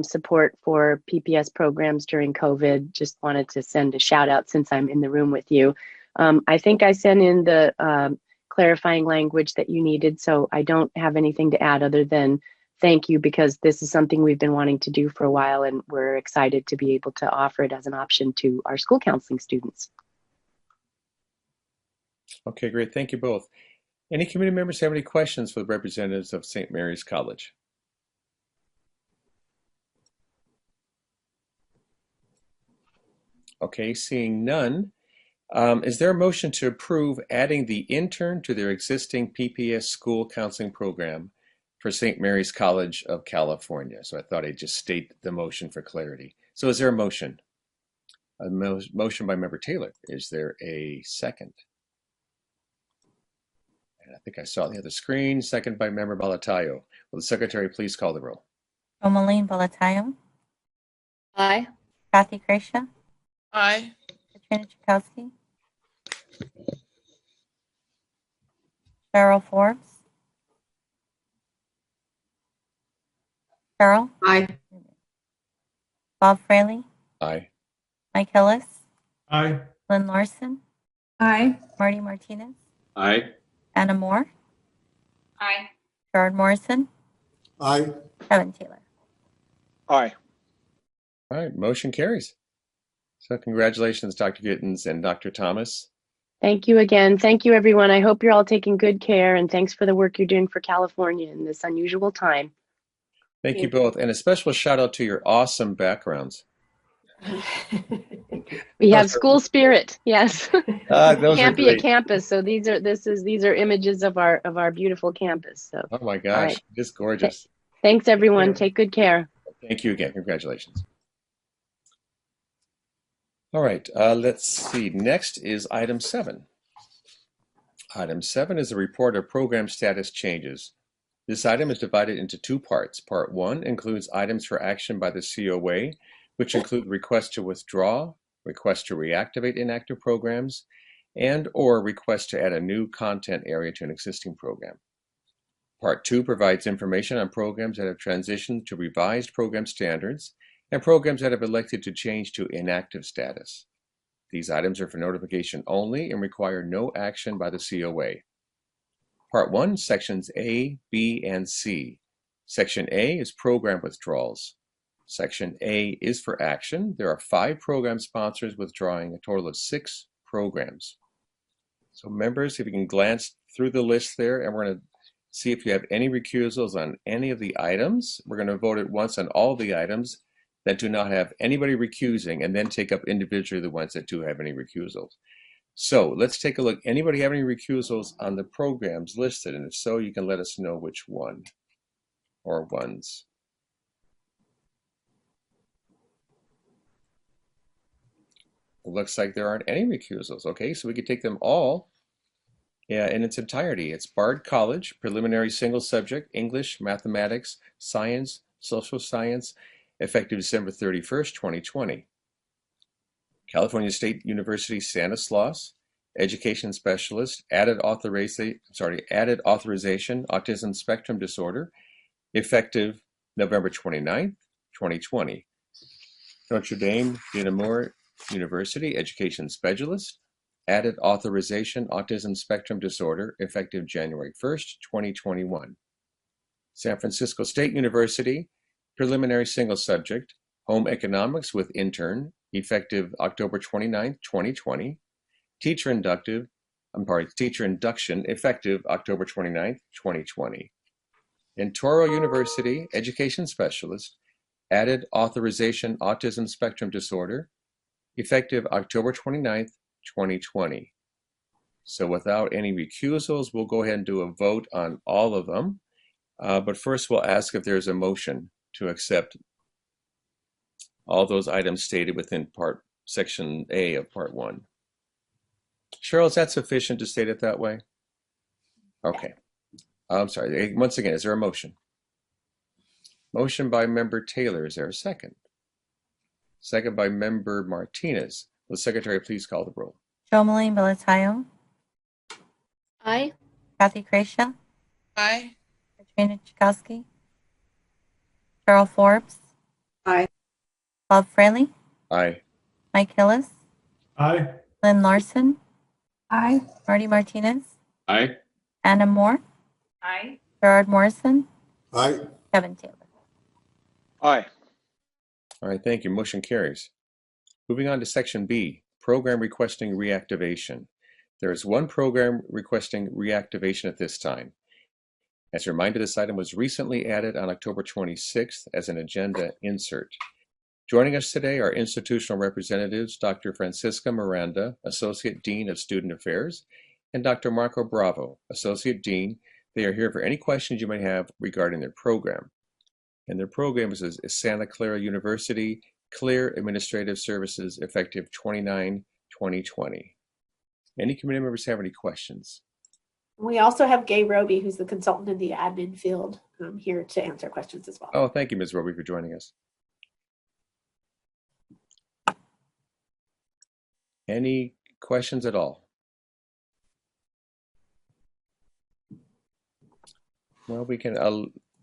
support for PPS programs during COVID. Just wanted to send a shout out since I'm in the room with you. I think I sent in the clarifying language that you needed, so I don't have anything to add other than thank you, because this is something we've been wanting to do for a while and we're excited to be able to offer it as an option to our school counseling students. Okay, great. Thank you both. Any committee members have any questions for the representatives of St. Mary's College? Okay, seeing none, is there a motion to approve adding the intern to their existing PPS school counseling program for St. Mary's College of California? So I thought I'd just state the motion for clarity. So is there a motion? A motion by Member Taylor. Is there a second? And I think I saw the other screen. Second by Member Belatayo. Will the Secretary please call the roll? Joe Malin-Belatayo. Aye. Kathy Creasha. Aye. Katrina Chakowski. Cheryl Forbes. Cheryl. Aye. Bob Frelly. Aye. Mike Hillis. Aye. Lynn Larson. Aye. Marty Martinez. Aye. Anna Moore. Aye. Gerard Morrison. Aye. Kevin Taylor. Aye. All right, motion carries. So congratulations, Dr. Gittens and Dr. Thomas. Thank you again. Thank you, everyone. I hope you're all taking good care, and thanks for the work you're doing for California in this unusual time. Thank you both. And a special shout out to your awesome backgrounds. We have school spirit. Yes. Those Can't are be a great. campus. So these are images of our beautiful campus. So Oh my all gosh, right. it's gorgeous. Thanks, everyone. Take good care. Thank you again. Congratulations. All right, let's see. Next is item 7. Item 7 is a report of program status changes. This item is divided into 2 parts. Part 1 includes items for action by the COA, which include requests to withdraw, requests to reactivate inactive programs, and or requests to add a new content area to an existing program. Part 2 provides information on programs that have transitioned to revised program standards and programs that have elected to change to inactive status. These items are for notification only and require no action by the COA. Part 1, Sections A, B, and C. Section A is program withdrawals. Section A is for action. There are 5 program sponsors withdrawing a total of 6 programs. So members, if you can glance through the list there, and we're going to see if you have any recusals on any of the items. We're going to vote at once on all the items that do not have anybody recusing, and then take up individually the ones that do have any recusals. So let's take a look. Anybody have any recusals on the programs listed? And if so, you can let us know which one or ones. It looks like there aren't any recusals. Okay, so we could take them all in its entirety. It's Bard College, preliminary single subject, English, mathematics, science, social science, effective December 31st, 2020. California State University Stanislaus, education specialist, added authorization, autism spectrum disorder, effective November 29th, 2020. Notre Dame de Namur University, education specialist, added authorization, autism spectrum disorder, effective January 1st, 2021. San Francisco State University, preliminary single subject, home economics with intern, effective October 29th, 2020. Teacher induction, effective October 29th, 2020. And Touro University, education specialist, added authorization, autism spectrum disorder, effective October 29th, 2020. So without any recusals, we'll go ahead and do a vote on all of them. But first, we'll ask if there's a motion to accept all those items stated within Section A of Part 1. Cheryl, is that sufficient to state it that way? Okay. I'm sorry. Once again, is there a motion? Motion by Member Taylor. Is there a second? Second by Member Martinez. Will the Secretary please call the roll? Jomali Militayo. Aye. Kathy Creasha. Aye. Katrina Chakowski. Cheryl Forbes. Aye. Bob Frelly. Aye. Mike Hillis. Aye. Lynn Larson. Aye. Marty Martinez. Aye. Anna Moore. Aye. Gerard Morrison. Aye. Kevin Taylor. Aye. All right, thank you. Motion carries. Moving on to Section B, program requesting reactivation. There is one program requesting reactivation at this time. As a reminder, this item was recently added on October 26th as an agenda insert. Joining us today are institutional representatives, Dr. Francisca Miranda, Associate Dean of Student Affairs, and Dr. Marco Bravo, Associate Dean. They are here for any questions you may have regarding their program. And their program is Santa Clara University Clear Administrative Services, effective 29/2020. Any committee members have any questions? We also have Gay Roby, who's the consultant in the admin field, here to answer questions as well. Oh, thank you, Ms. Roby, for joining us. Any questions at all? Well, we can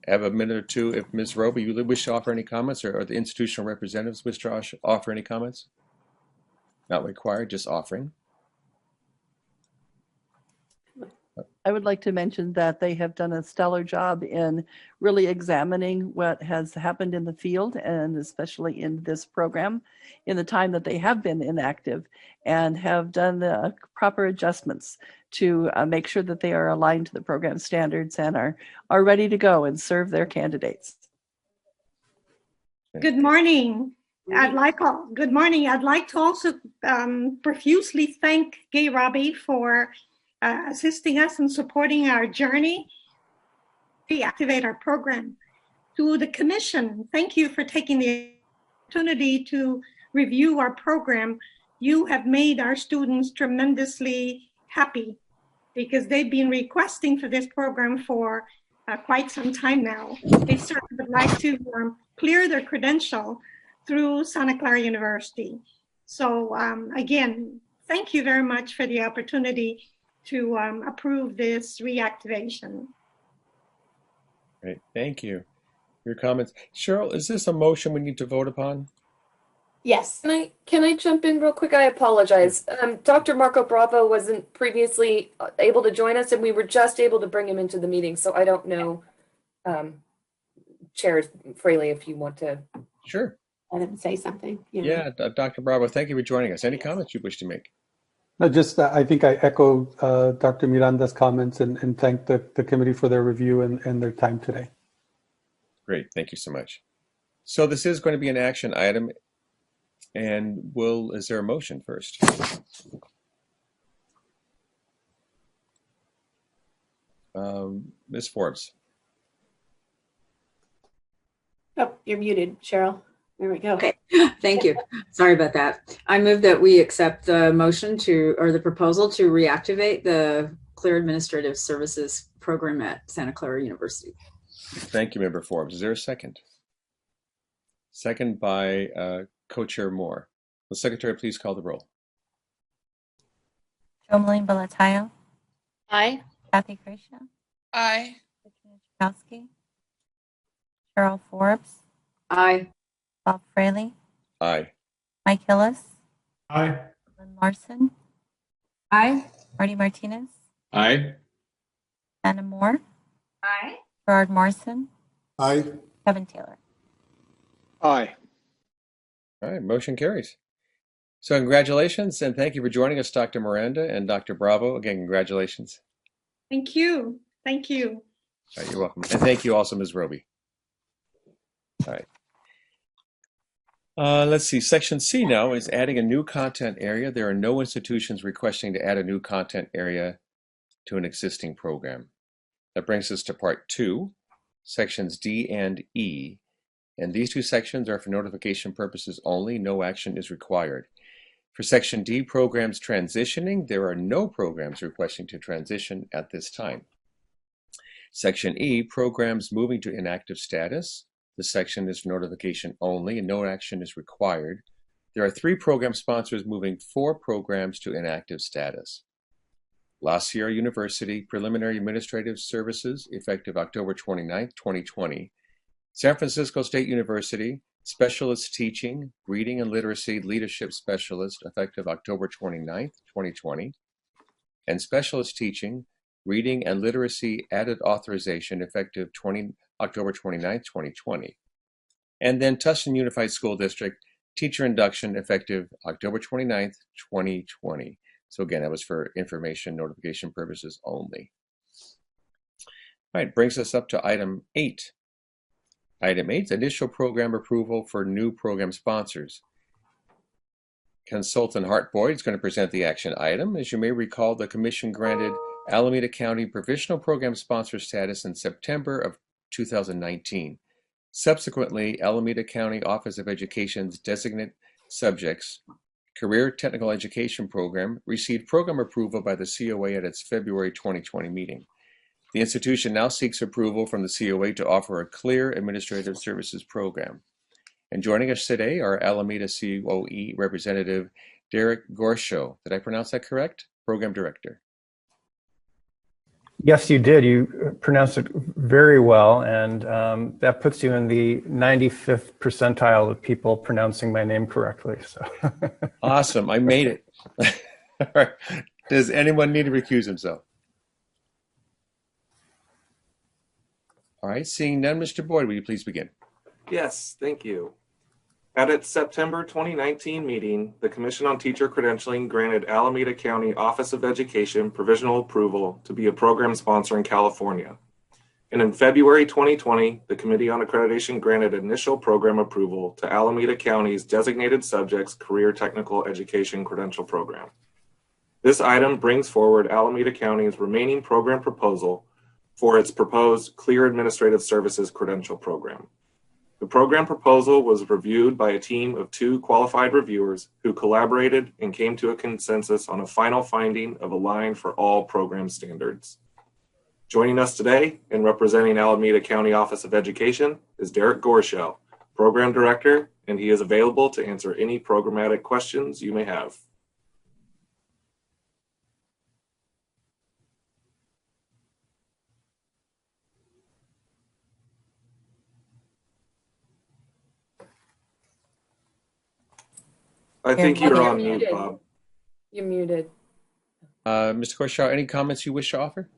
have a minute or two. If Ms. Roby, you wish to offer any comments, or the institutional representatives wish to offer any comments? Not required, just offering. I would like to mention that they have done a stellar job in really examining what has happened in the field, and especially in this program, in the time that they have been inactive, and have done the proper adjustments to make sure that they are aligned to the program standards and are ready to go and serve their candidates. Good morning. Good morning. I'd like to also profusely thank Gay Robbie for assisting us and supporting our journey to reactivate our program. To the commission, thank you for taking the opportunity to review our program. You have made our students tremendously happy because they've been requesting for this program for quite some time now. They certainly would like to clear their credential through Santa Clara University. So again, thank you very much for the opportunity to approve this reactivation. Great, thank you. Your comments. Cheryl, is this a motion we need to vote upon? Yes. Can I jump in real quick? I apologize. Dr. Marco Bravo wasn't previously able to join us, and we were just able to bring him into the meeting. So I don't know, Chair Frelly, if you want to. Sure. Let him say something. Yeah, Dr. Bravo, thank you for joining us. Any comments you wish to make? No, just I think I echo Dr. Miranda's comments and thank the committee for their review and their time today. Great, thank you so much. So this is going to be an action item, and is there a motion first? Ms. Forbes. Oh, you're muted, Cheryl. There we go. Okay, thank you. Sorry about that. I move that we accept the motion the proposal to reactivate the Clear Administrative Services program at Santa Clara University. Thank you, Member Forbes. Is there a second? Second by Co-Chair Moore. Will the Secretary please call the roll? Jomeline Belatayo. Aye. Kathy Gracia. Aye. Chakowski. Cheryl Forbes. Aye. Bob Fraley. Aye. Mike Hillis. Aye. Lynn Larson. Aye. Marty Martinez. Aye. Anna Moore. Aye. Gerard Morrison. Aye. Kevin Taylor. Aye. All right, motion carries. So congratulations, and thank you for joining us, Dr. Miranda and Dr. Bravo. Again, congratulations. Thank you. Thank you. All right, you're welcome. And thank you also, Ms. Roby. All right. Let's see, Section C now is adding a new content area. There are no institutions requesting to add a new content area to an existing program. That brings us to Part 2, Sections D and E. And these two sections are for notification purposes only. No action is required. For Section D, programs transitioning, there are no programs requesting to transition at this time. Section E, programs moving to inactive status. The section is for notification only and no action is required. There are 3 program sponsors moving 4 programs to inactive status. La Sierra University, Preliminary Administrative Services, effective October 29, 2020. San Francisco State University, Specialist Teaching, Reading and Literacy Leadership Specialist, effective October 29, 2020. And Specialist Teaching, Reading and Literacy Added Authorization, effective October 29, 2020. And then Tustin Unified School District, Teacher Induction, effective October 29, 2020. So again, that was for information notification purposes only. All right, brings us up to item 8. Item 8 is initial program approval for new program sponsors. Consultant Hart Boyd is going to present the action item. As you may recall, the Commission granted Alameda County provisional program sponsor status in September of 2019. Subsequently, Alameda County Office of Education's Designate Subjects Career Technical Education Program received program approval by the COA at its February 2020 meeting. The institution now seeks approval from the COA to offer a clear administrative services program. And joining us today are Alameda COE Representative Derek Gorshow. Did I pronounce that correct? Program Director. Yes, you did. You pronounced it very well, and that puts you in the 95th percentile of people pronouncing my name correctly. So. Awesome. I made it. All right. Does anyone need to recuse himself? All right, seeing none, Mr. Boyd, will you please begin? Yes, thank you. At its September 2019 meeting, the Commission on Teacher Credentialing granted Alameda County Office of Education provisional approval to be a program sponsor in California. And in February 2020, the Committee on Accreditation granted initial program approval to Alameda County's Designated Subjects Career Technical Education Credential Program. This item brings forward Alameda County's remaining program proposal for its proposed Clear Administrative Services Credential Program. The program proposal was reviewed by a team of 2 qualified reviewers who collaborated and came to a consensus on a final finding of a line for all program standards. Joining us today and representing Alameda County Office of Education is Derek Gorshow, Program Director, and he is available to answer any programmatic questions you may have. I think you're on mute, Bob. You're muted. Mr. Gorshow, any comments you wish to offer?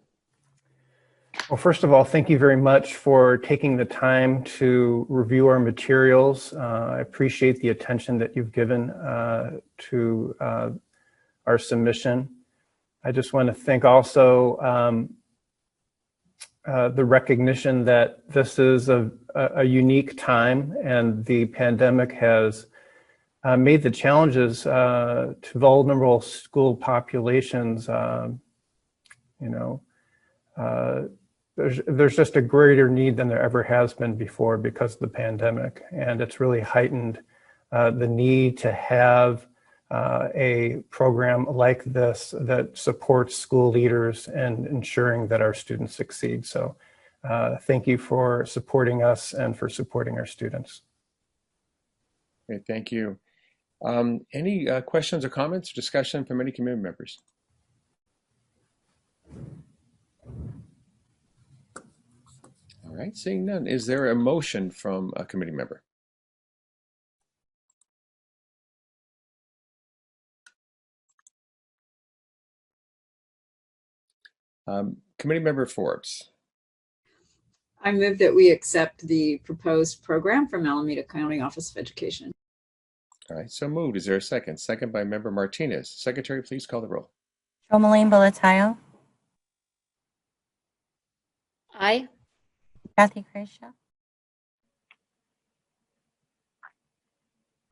Well, first of all, thank you very much for taking the time to review our materials. I appreciate the attention that you've given to our submission. I just want to thank also the recognition that this is a unique time, and the pandemic has made the challenges to vulnerable school populations, there's just a greater need than there ever has been before because of the pandemic. And it's really heightened the need to have a program like this that supports school leaders and ensuring that our students succeed. So thank you for supporting us and for supporting our students. Okay, thank you. Any questions or comments or discussion from any committee members? All right, seeing none. Is there a motion from a committee member? Committee member Forbes. I move that we accept the proposed program from Alameda County Office of Education. All right, so moved. Is there a second? Second by member Martinez. Secretary, please call the roll. Romaline Bolatayo. Aye. Kathy Crisha.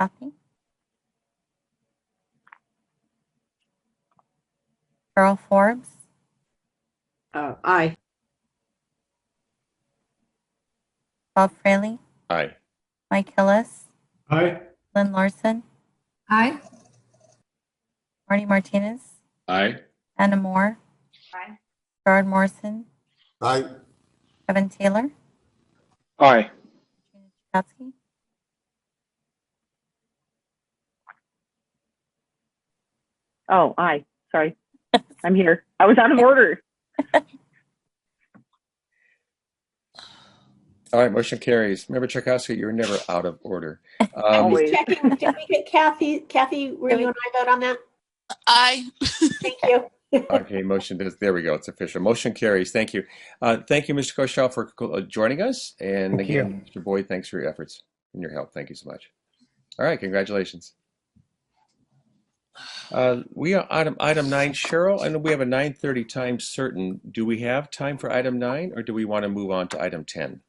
Kathy. Cheryl Forbes. Aye. Bob Frelly. Aye. Mike Hillis. Aye. Lynn Larson. Aye. Marty Martinez. Aye. Anna Moore. Aye. Gerard Morrison. Aye. Kevin Taylor. Aye. Chatsky. Oh, aye. Sorry. I'm here. I was out of order. All right, motion carries. Member Tchaikovsky, you're never out of order. Just checking, did we get Kathy? Kathy, were you and I vote on that? Aye. Thank you. Okay, motion does. There we go. It's official. Motion carries. Thank you. Thank you, Mr. Gorshow, for joining us. And Thank again, Mr. Boyd, thanks for your efforts and your help. Thank you so much. All right, congratulations. We are item 9, Cheryl. I know we have a 9:30 time certain. Do we have time for item 9, or do we want to move on to item 10?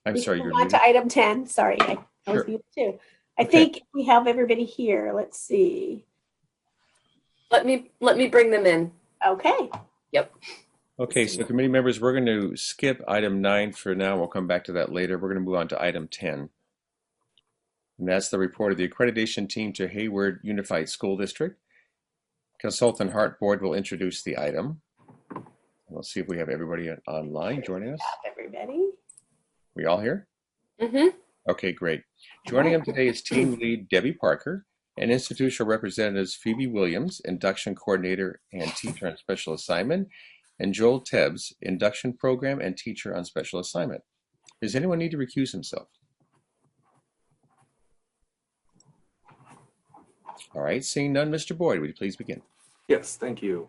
I'm sorry, you're on muted. to item 10. Sorry, I was Sure. muted too. I think we have everybody here. Let's see. Let me bring them in. Okay. Yep. Okay, so committee members, we're going to skip item 9 for now. We'll come back to that later. We're going to move on to item 10. And that's the report of the accreditation team to Hayward Unified School District. Consultant Hart Boyd will introduce the item. We'll see if we have everybody online joining us. Everybody. We all here? Mm-hmm. Okay, great. Joining them today is team lead Debbie Parker and institutional representatives Phoebe Williams, induction coordinator and teacher on special assignment, and Joel Tebbs, induction program and teacher on special assignment. Does anyone need to recuse himself? All right, seeing none, Mr. Boyd, would you please begin? Yes, thank you.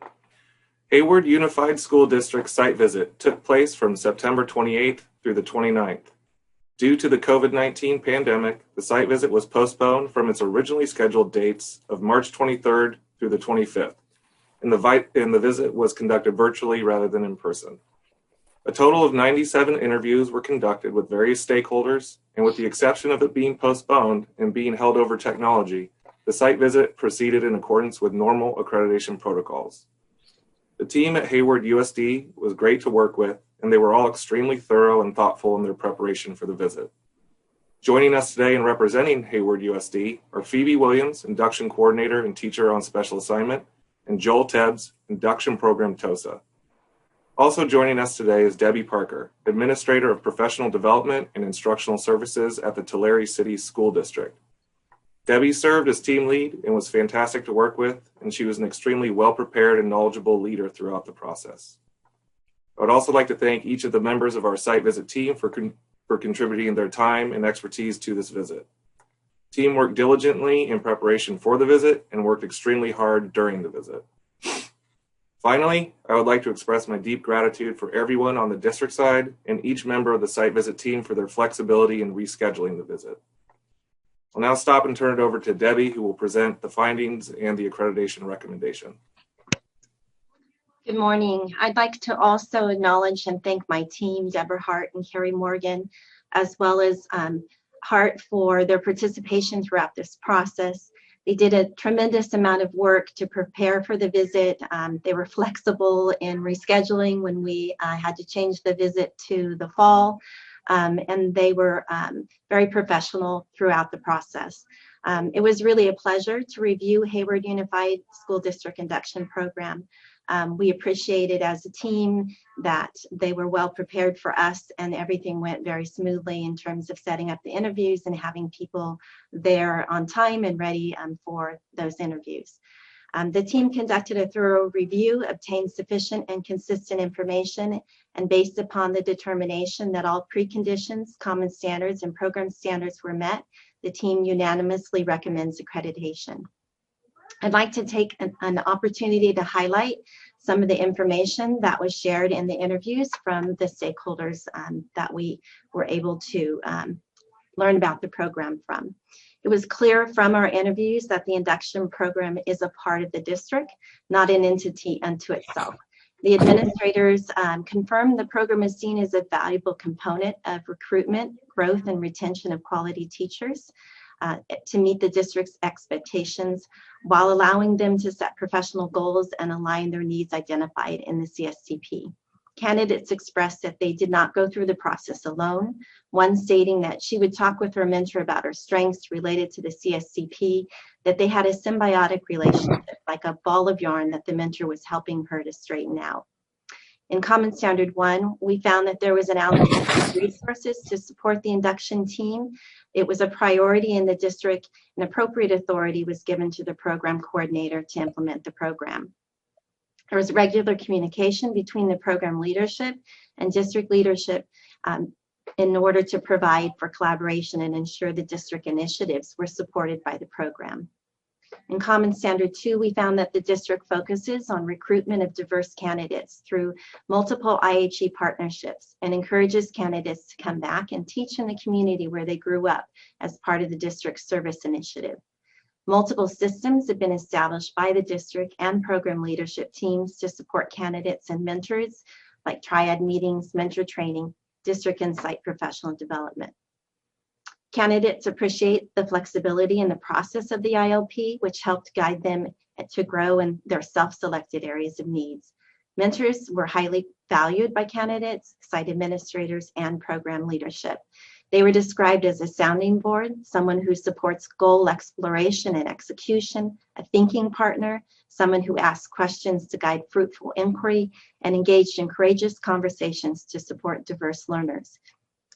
Hayward Unified School District site visit took place from September 28th through the 29th. Due to the COVID-19 pandemic, the site visit was postponed from its originally scheduled dates of March 23rd through the 25th, and the visit was conducted virtually rather than in person. A total of 97 interviews were conducted with various stakeholders, and with the exception of it being postponed and being held over technology, the site visit proceeded in accordance with normal accreditation protocols. The team at Hayward USD was great to work with, and they were all extremely thorough and thoughtful in their preparation for the visit. Joining us today and representing Hayward USD are Phoebe Williams, Induction Coordinator and Teacher on Special Assignment, and Joel Tebbs, Induction Program TOSA. Also joining us today is Debbie Parker, Administrator of Professional Development and Instructional Services at the Tulare City School District. Debbie served as team lead and was fantastic to work with, and she was an extremely well-prepared and knowledgeable leader throughout the process. I would also like to thank each of the members of our site visit team for contributing their time and expertise to this visit. The team worked diligently in preparation for the visit and worked extremely hard during the visit. Finally, I would like to express my deep gratitude for everyone on the district side and each member of the site visit team for their flexibility in rescheduling the visit. I'll now stop and turn it over to Debbie, who will present the findings and the accreditation recommendation. Good morning. I'd like to also acknowledge and thank my team, Deborah Hart and Carrie Morgan, as well as Hart for their participation throughout this process. They did a tremendous amount of work to prepare for the visit. They were flexible in rescheduling when we had to change the visit to the fall. And they were very professional throughout the process. It was really a pleasure to review Hayward Unified School District Induction Program. We appreciated as a team that they were well prepared for us, and everything went very smoothly in terms of setting up the interviews and having people there on time and ready for those interviews. The team conducted a thorough review, obtained sufficient and consistent information, and based upon the determination that all preconditions, common standards, and program standards were met, the team unanimously recommends accreditation. I'd like to take an opportunity to highlight some of the information that was shared in the interviews from the stakeholders that we were able to learn about the program from. It was clear from our interviews that the induction program is a part of the district, not an entity unto itself. The administrators confirmed the program is seen as a valuable component of recruitment, growth, and retention of quality teachers to meet the district's expectations while allowing them to set professional goals and align their needs identified in the CSCP. Candidates expressed that they did not go through the process alone, one stating that she would talk with her mentor about her strengths related to the CSCP, that they had a symbiotic relationship, like a ball of yarn that the mentor was helping her to straighten out. In Common Standard 1, we found that there was an allocation of resources to support the induction team. It was a priority in the district, and appropriate authority was given to the program coordinator to implement the program. There was regular communication between the program leadership and district leadership in order to provide for collaboration and ensure the district initiatives were supported by the program. In Common Standard 2, we found that the district focuses on recruitment of diverse candidates through multiple IHE partnerships and encourages candidates to come back and teach in the community where they grew up as part of the district service initiative. Multiple systems have been established by the district and program leadership teams to support candidates and mentors, like triad meetings, mentor training, district insight professional development. Candidates appreciate the flexibility in the process of the ILP, which helped guide them to grow in their self-selected areas of needs. Mentors were highly valued by candidates, site administrators, and program leadership. They were described as a sounding board, someone who supports goal exploration and execution, a thinking partner, someone who asks questions to guide fruitful inquiry, and engaged in courageous conversations to support diverse learners.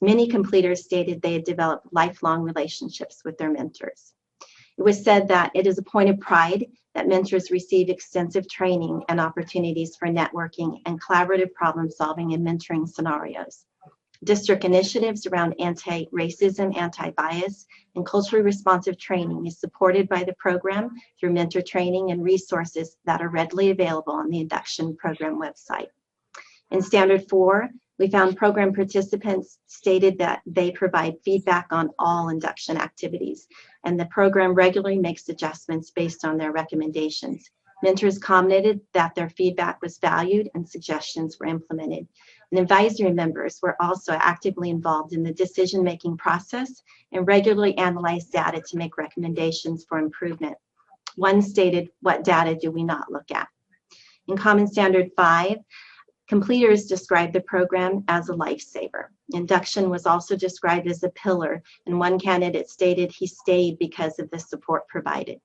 Many completers stated they had developed lifelong relationships with their mentors. It was said that it is a point of pride that mentors receive extensive training and opportunities for networking and collaborative problem solving in mentoring scenarios. District initiatives around anti-racism, anti-bias, and culturally responsive training is supported by the program through mentor training and resources that are readily available on the induction program website. In Standard 4, we found program participants stated that they provide feedback on all induction activities, and the program regularly makes adjustments based on their recommendations. Mentors commented that their feedback was valued and suggestions were implemented. And advisory members were also actively involved in the decision-making process and regularly analyzed data to make recommendations for improvement. One stated, "What data do we not look at?" In Common Standard 5, completers described the program as a lifesaver. Induction was also described as a pillar, and one candidate stated he stayed because of the support provided.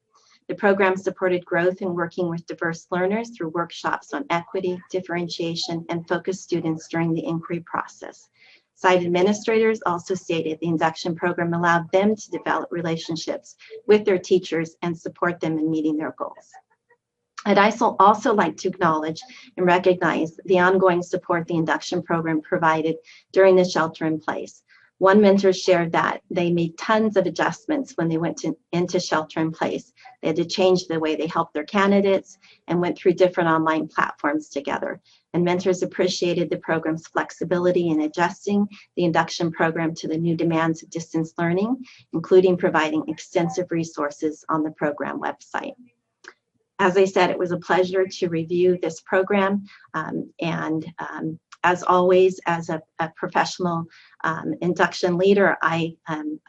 The program supported growth in working with diverse learners through workshops on equity, differentiation, and focused students during the inquiry process. Site administrators also stated the induction program allowed them to develop relationships with their teachers and support them in meeting their goals. I'd also like to acknowledge and recognize the ongoing support the induction program provided during the shelter in place. One mentor shared that they made tons of adjustments when they went into shelter in place. They had to change the way they helped their candidates and went through different online platforms together. And mentors appreciated the program's flexibility in adjusting the induction program to the new demands of distance learning, including providing extensive resources on the program website. As I said, it was a pleasure to review this program, as always, as a professional induction leader, I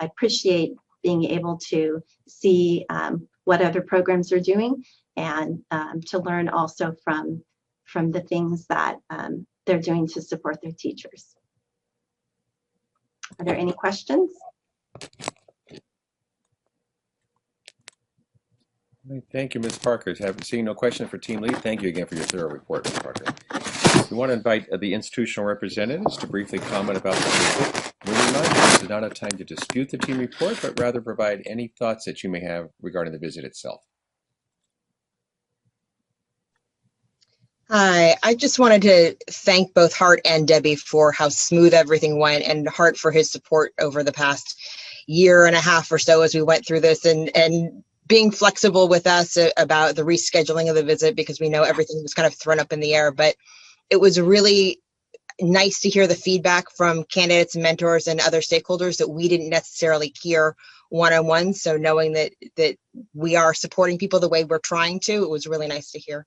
appreciate being able to see what other programs are doing and to learn also from the things that they're doing to support their teachers. Are there any questions? Thank you, Ms. Parker. Seeing no question for Team Lead, thank you again for your thorough report, Ms. Parker. We want to invite the institutional representatives to briefly comment about the visit. We remind you we do not have time to dispute the team report, but rather provide any thoughts that you may have regarding the visit itself. Hi, I just wanted to thank both Hart and Debbie for how smooth everything went, and Hart for his support over the past year and a half or so as we went through this, and being flexible with us about the rescheduling of the visit, because we know everything was kind of thrown up in the air. But it was really nice to hear the feedback from candidates and mentors and other stakeholders that we didn't necessarily hear one-on-one. So knowing that we are supporting people the way we're trying to, it was really nice to hear.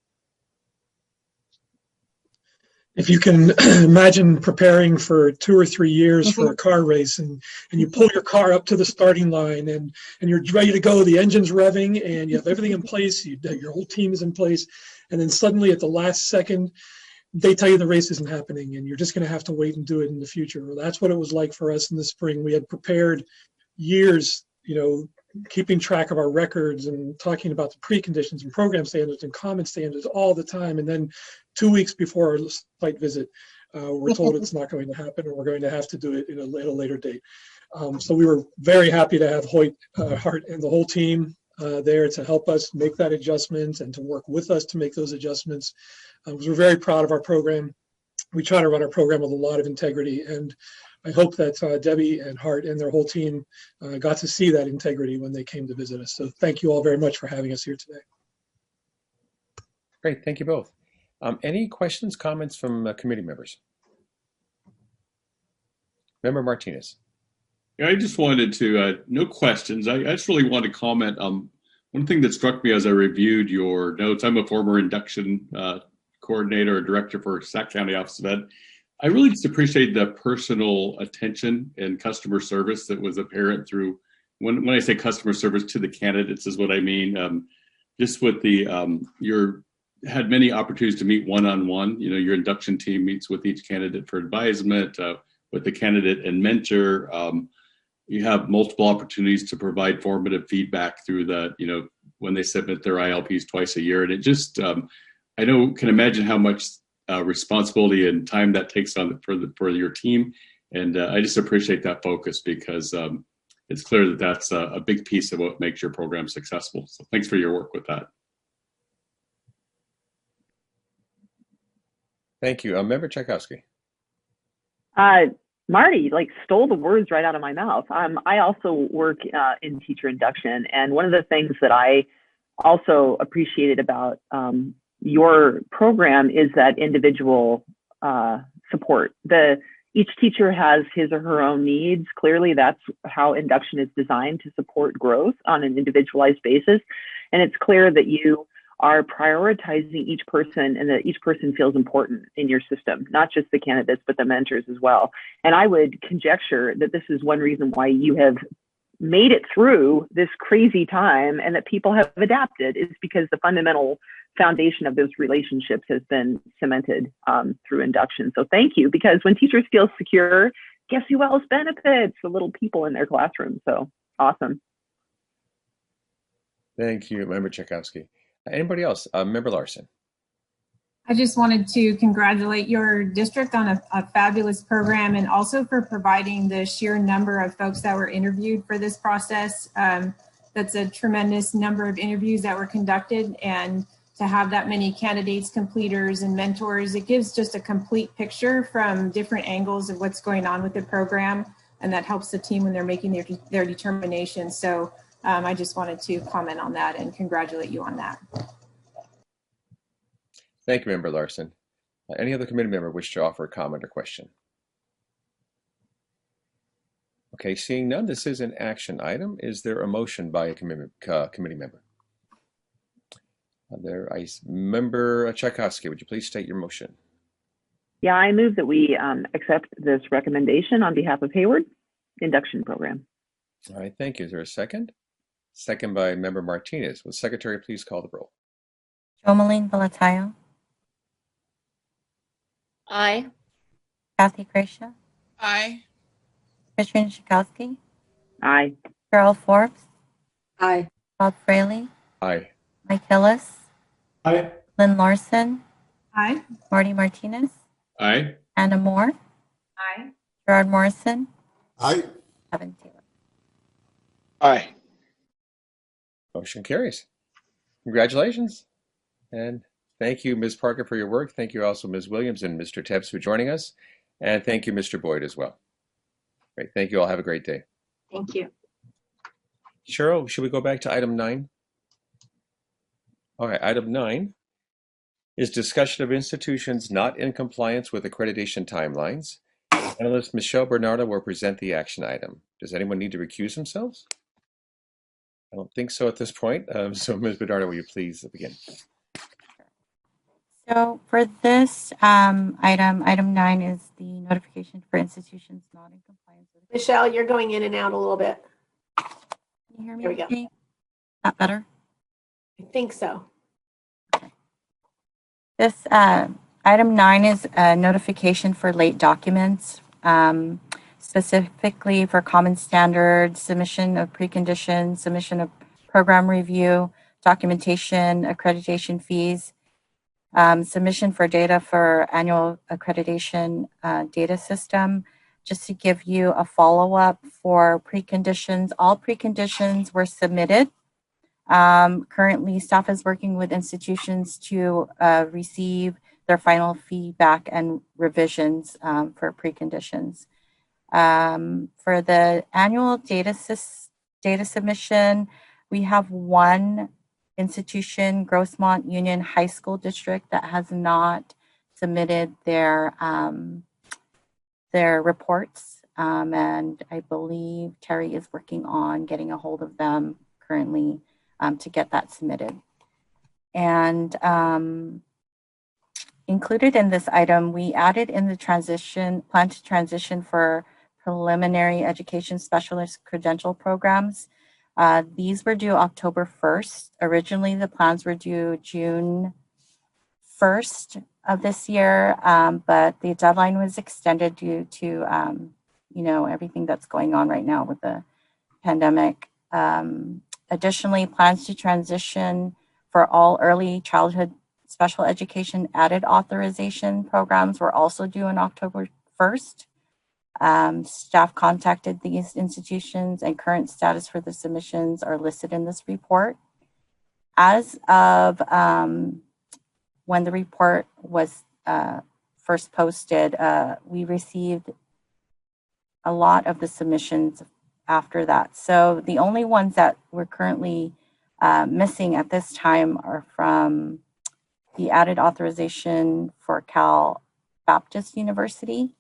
If you can imagine preparing for 2 or 3 years for a car race, and you pull your car up to the starting line and you're ready to go, the engine's revving and you have everything in place, your whole team is in place, and then suddenly at the last second, they tell you the race isn't happening and you're just going to have to wait and do it in the future. Well, that's what it was like for us in the spring. We had prepared years, keeping track of our records and talking about the preconditions and program standards and common standards all the time. And then 2 weeks before our site visit, we're told it's not going to happen, and we're going to have to do it at a later date. So we were very happy to have Hart and the whole team there to help us make that adjustment and to work with us to make those adjustments. We're very proud of our program. We try to run our program with a lot of integrity, and I hope that Debbie and Hart and their whole team got to see that integrity when they came to visit us. So thank you all very much for having us here today. Great, thank you both. Any questions, comments from committee members? Member Martinez. Yeah, I just wanted to, no questions. I just really want to comment. One thing that struck me as I reviewed your notes, I'm a former induction coordinator or director for Sac County Office of Ed. I really just appreciate the personal attention and customer service that was apparent through, when I say customer service to the candidates is what I mean. Just with you had many opportunities to meet one-on-one. Your induction team meets with each candidate for advisement, with the candidate and mentor. You have multiple opportunities to provide formative feedback through when they submit their ILPs twice a year. And it just, I can imagine how much responsibility and time that takes on for your team. And I just appreciate that focus, because it's clear that that's a big piece of what makes your program successful. So thanks for your work with that. Thank you. Member Tchaikovsky. Marty like stole the words right out of my mouth. I also work in teacher induction, and one of the things that I also appreciated about your program is that individual support. Each teacher has his or her own needs. Clearly, that's how induction is designed, to support growth on an individualized basis. And it's clear that you are prioritizing each person and that each person feels important in your system, not just the candidates, but the mentors as well. And I would conjecture that this is one reason why you have made it through this crazy time and that people have adapted, is because the fundamental foundation of those relationships has been cemented through induction. So thank you, because when teachers feel secure, guess who else benefits? The little people in their classroom. So awesome. Thank you, Member Tchaikovsky. Anybody else? Member Larson. I just wanted to congratulate your district on a fabulous program, and also for providing the sheer number of folks that were interviewed for this process. That's a tremendous number of interviews that were conducted, and to have that many candidates, completers, and mentors, it gives just a complete picture from different angles of what's going on with the program, and that helps the team when they're making their determination. So I just wanted to comment on that and congratulate you on that. Thank you, Member Larson. Any other committee member wish to offer a comment or question? Okay, seeing none, this is an action item. Is there a motion by a committee member? Member Tchaikovsky, would you please state your motion? Yeah, I move that we accept this recommendation on behalf of Hayward Induction Program. All right, thank you. Is there a second? Second by Member Martinez. Will the Secretary please call the roll? Jomeline Valatayo. Aye. Kathy Gracia. Aye. Katrina Tchaikovsky. Aye. Cheryl Forbes. Aye. Bob Frelly. Aye. Mike Hillis. Aye. Lynn Larson. Aye. Marty Martinez. Aye. Anna Moore. Aye. Gerard Morrison. Aye. Kevin Taylor. Aye. Motion carries. Congratulations. And thank you, Ms. Parker, for your work. Thank you also, Ms. Williams and Mr. Tebbs, for joining us. And thank you, Mr. Boyd, as well. Great. Thank you all. Have a great day. Thank you. Cheryl, should we go back to item 9? All right, item 9 is discussion of institutions not in compliance with accreditation timelines. Analyst Michelle Bernardo will present the action item. Does anyone need to recuse themselves? I don't think so at this point. So Ms. Bernardo, will you please begin? So for this item 9 is the notification for institutions not in compliance with. Michelle, you're going in and out a little bit. Can you hear me? There we go. Okay? That better? I think so. This item 9 is a notification for late documents, specifically for common standards, submission of preconditions, submission of program review, documentation, accreditation fees, submission for data for annual accreditation data system. Just to give you a follow-up for preconditions, all preconditions were submitted. Currently, staff is working with institutions to receive their final feedback and revisions for preconditions. For the annual data submission, we have one institution, Grossmont Union High School District, that has not submitted their reports. And I believe Teri is working on getting a hold of them currently to get that submitted. And included in this item, we added in the plan to transition for preliminary education specialist credential programs. These were due October 1st. Originally, the plans were due June 1st of this year, but the deadline was extended due to, everything that's going on right now with the pandemic. Additionally, plans to transition for all early childhood special education added authorization programs were also due on October 1st. Staff contacted these institutions and current status for the submissions are listed in this report. As of when the report was first posted, we received a lot of the submissions after that. So the only ones that we're currently missing at this time are from the added authorization for Cal Baptist University,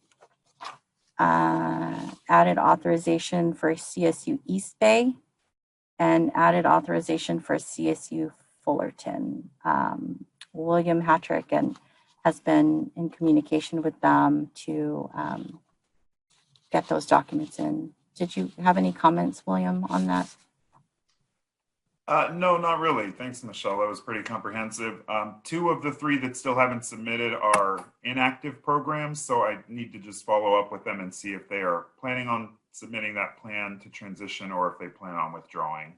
added authorization for CSU East Bay, and added authorization for CSU Fullerton. William Hattrick has been in communication with them to get those documents in. Did you have any comments, William, on that? No, not really. Thanks, Michelle. That was pretty comprehensive. 2 of the 3 that still haven't submitted are inactive programs, so I need to just follow up with them and see if they are planning on submitting that plan to transition or if they plan on withdrawing.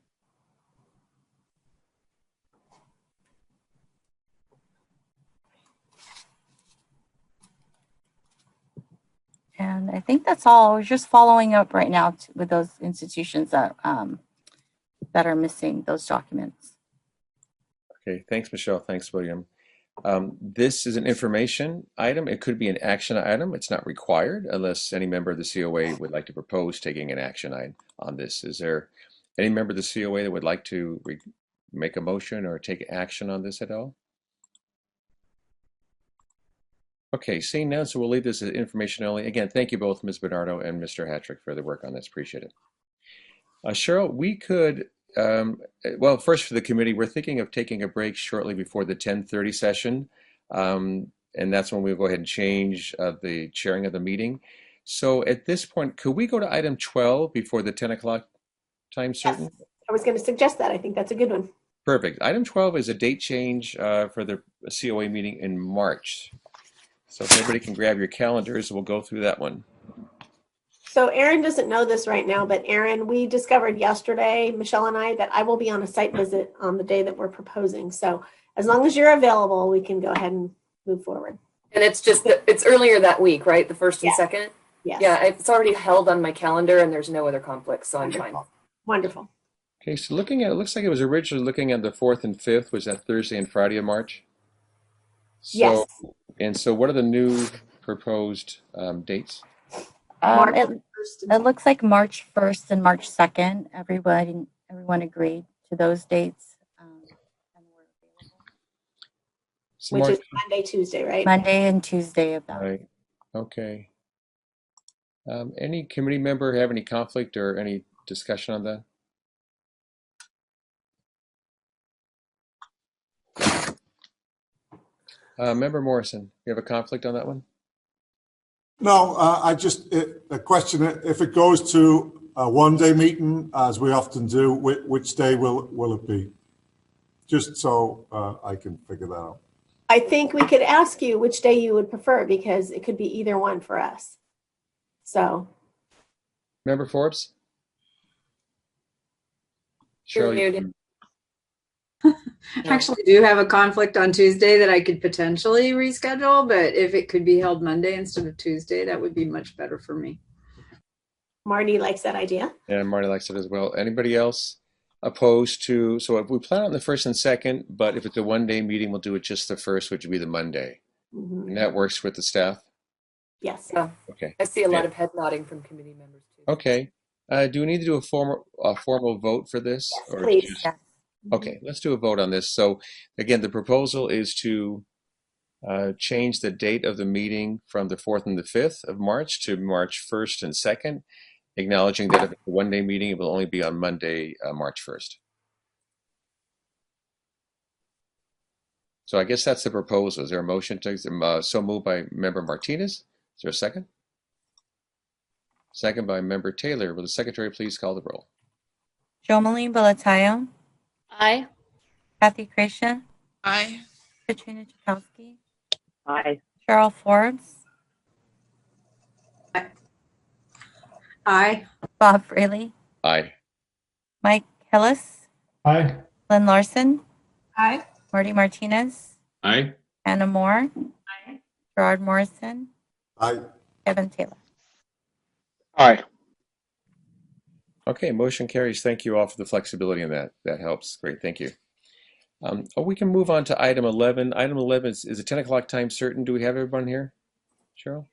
And I think that's all. We're just following up right now with those institutions that that are missing those documents. Okay, thanks, Michelle. Thanks, William. This is an information item. It could be an action item. It's not required unless any member of the COA would like to propose taking an action item on this. Is there any member of the COA that would like to make a motion or take action on this at all? Okay, seeing none, so we'll leave this as information only. Again, thank you both, Ms. Bernardo and Mr. Hattrick, for the work on this. Appreciate it. Cheryl, we could, well, first for the committee, we're thinking of taking a break shortly before the 10:30 session. And that's when we'll go ahead and change the chairing of the meeting. So at this point, could we go to item 12 before the 10 o'clock time certain? Yes, I was going to suggest that. I think that's a good one. Perfect. Item 12 is a date change for the COA meeting in March. So if everybody can grab your calendars, we'll go through that one. So Erin doesn't know this right now, but Erin, we discovered yesterday, Michelle and I, that I will be on a site visit on the day that we're proposing. So as long as you're available, we can go ahead and move forward. And it's just, it's earlier that week, right? The 1st and 2nd? Yes. Yeah, it's already held on my calendar and there's no other conflicts, so I'm fine. Wonderful. Okay, so looking at it, looks like it was originally looking at the 4th and 5th. Was that Thursday and Friday of March? So, yes. And so what are the new proposed dates? It looks like March 1st and March 2nd. Everyone agreed to those dates. So which is Monday, Tuesday, right? Monday and Tuesday of that. Right. Okay. Any committee member have any conflict or any discussion on that? Member Morrison, you have a conflict on that one? No, I just, a question, if it goes to a one-day meeting, as we often do, which day will it be? Just so I can figure that out. I think we could ask you which day you would prefer because it could be either one for us. So. Member Forbes? Cheryl, I actually do have a conflict on Tuesday that I could potentially reschedule, but if it could be held Monday instead of Tuesday, that would be much better for me. Marty likes that idea. Yeah, Marty likes it as well. Anybody else opposed to, so if we plan on the 1st and 2nd, but if it's a one-day meeting, we'll do it just the 1st, which would be the Monday. Mm-hmm. And that works with the staff? Yes. Yeah. Okay. I see a lot of head nodding from committee members too. Okay. Do we need to do a formal vote for this? Yes, please. Just, okay, let's do a vote on this. So again, the proposal is to change the date of the meeting from the 4th and the 5th of March to March 1st and 2nd, acknowledging that if it's a one-day meeting, it will only be on Monday, March 1st. So I guess that's the proposal. Is there a motion to, so moved by Member Martinez? Is there a second? Second by Member Taylor. Will the secretary please call the roll? Jomaline Belatayo. Aye. Kathy Creation. Aye. Katrina Chakowski. Aye. Cheryl Forbes. Aye. Bob Frelly. Aye. Mike Hillis. Aye. Lynn Larson. Aye. Marty Martinez. Aye. Anna Moore. Aye. Gerard Morrison. Aye. Kevin Taylor. Aye. Okay, motion carries. Thank you all for the flexibility in that. That helps. Great, thank you. We can move on to item 11. Item 11 is a 10 o'clock time certain. Do we have everyone here, Cheryl?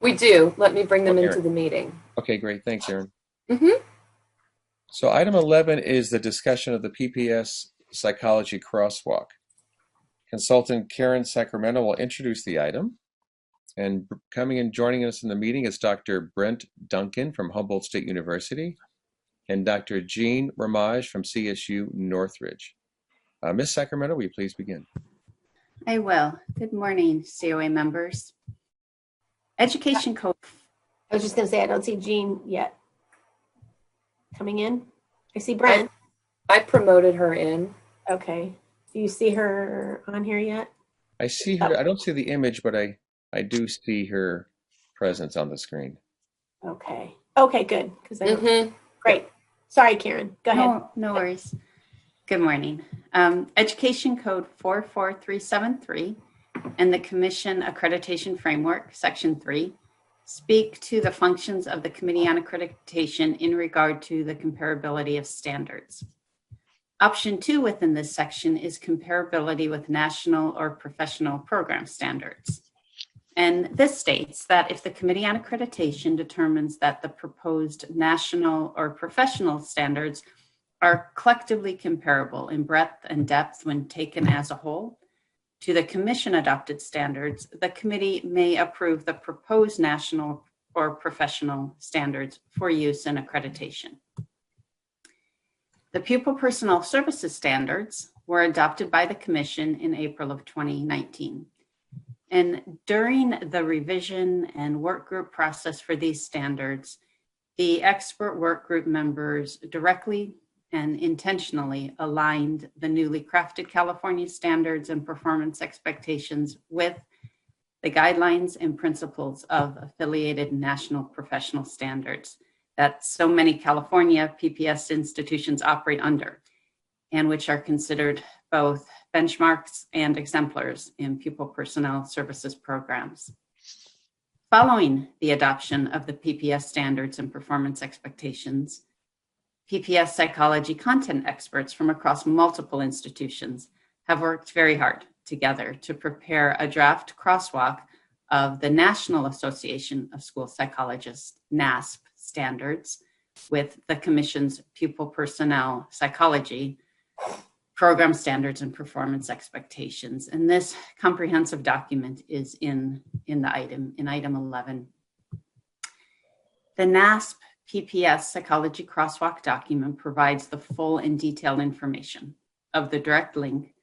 We do. Let me bring them Okay, into Erin. the meeting. Okay, great. Thanks, Erin. Mm-hmm. So item 11 is the discussion of the PPS Psychology Crosswalk. Consultant Karen Sacramento will introduce the item. And coming and joining us in the meeting is Dr. Brent Duncan from Humboldt State University and Dr. Jean Ramage from CSU Northridge. Ms. Sacramento, will you please begin? I will. Good morning, COA members. Education Code. I was just going to say, I don't see Jean yet coming in. I see Brent. I promoted her in. Okay. Do you see her on here yet? I see her. I don't see the image, but I do see her presence on the screen. Okay. Okay, good. Great. Sorry, Karen. Go ahead. No worries. Good morning. Education Code 44373 and the Commission Accreditation Framework, Section 3, speak to the functions of the Committee on Accreditation in regard to the comparability of standards. Option 2 within this section is comparability with national or professional program standards. And this states that if the Committee on Accreditation determines that the proposed national or professional standards are collectively comparable in breadth and depth when taken as a whole to the Commission adopted standards, the committee may approve the proposed national or professional standards for use in accreditation. The Pupil Personnel Services Standards were adopted by the Commission in April of 2019. And during the revision and work group process for these standards, the expert work group members directly and intentionally aligned the newly crafted California standards and performance expectations with the guidelines and principles of affiliated national professional standards that so many California PPS institutions operate under, and which are considered both benchmarks and exemplars in pupil personnel services programs. Following the adoption of the PPS standards and performance expectations, PPS psychology content experts from across multiple institutions have worked very hard together to prepare a draft crosswalk of the National Association of School Psychologists, NASP, standards with the Commission's Pupil Personnel Psychology Program Standards and Performance Expectations. And this comprehensive document is in item 11. The NASP PPS Psychology Crosswalk document provides the full and detailed information of the direct link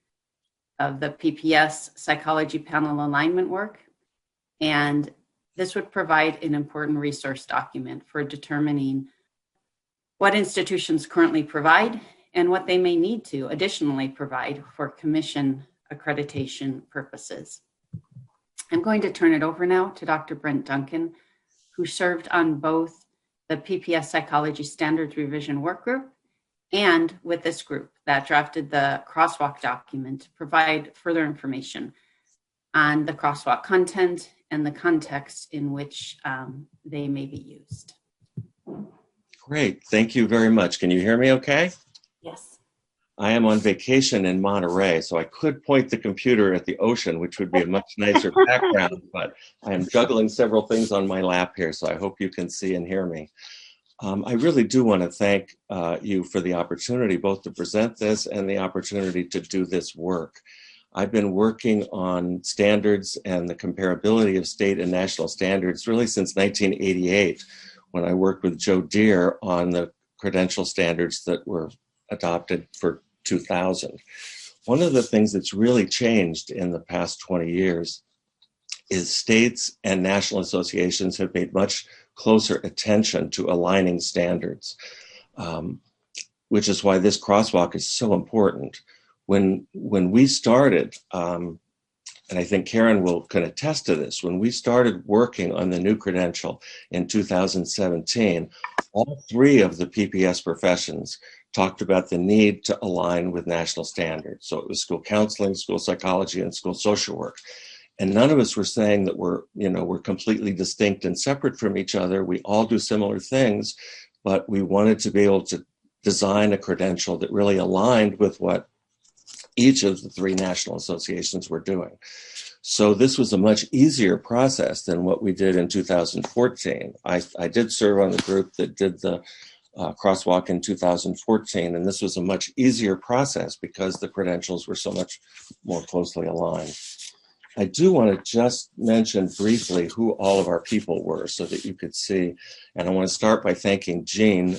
of the PPS Psychology Panel alignment work, and this would provide an important resource document for determining what institutions currently provide and what they may need to additionally provide for Commission accreditation purposes. I'm going to turn it over now to Dr. Brent Duncan, who served on both the PPS Psychology Standards Revision Work Group and with this group that drafted the crosswalk document to provide further information on the crosswalk content and the context in which they may be used. Great, thank you very much. Can you hear me okay? Yes. I am on vacation in Monterey, so I could point the computer at the ocean, which would be a much nicer background, but I am juggling several things on my lap here, so I hope you can see and hear me. I really do want to thank you for the opportunity both to present this and the opportunity to do this work. I've been working on standards and the comparability of state and national standards really since 1988, when I worked with Joe Deere on the credential standards that were adopted for 2000. One of the things that's really changed in the past 20 years is states and national associations have made much closer attention to aligning standards, which is why this crosswalk is so important. When we started, and I think Karen can attest to this, when we started working on the new credential in 2017, all three of the PPS professions talked about the need to align with national standards. So it was school counseling, school psychology, and school social work. And none of us were saying that we're completely distinct and separate from each other. We all do similar things, but we wanted to be able to design a credential that really aligned with what each of the three national associations were doing. So this was a much easier process than what we did in 2014. I did serve on the group that did the Crosswalk in 2014, and this was a much easier process because the credentials were so much more closely aligned. I do want to just mention briefly who all of our people were so that you could see, and I want to start by thanking Jean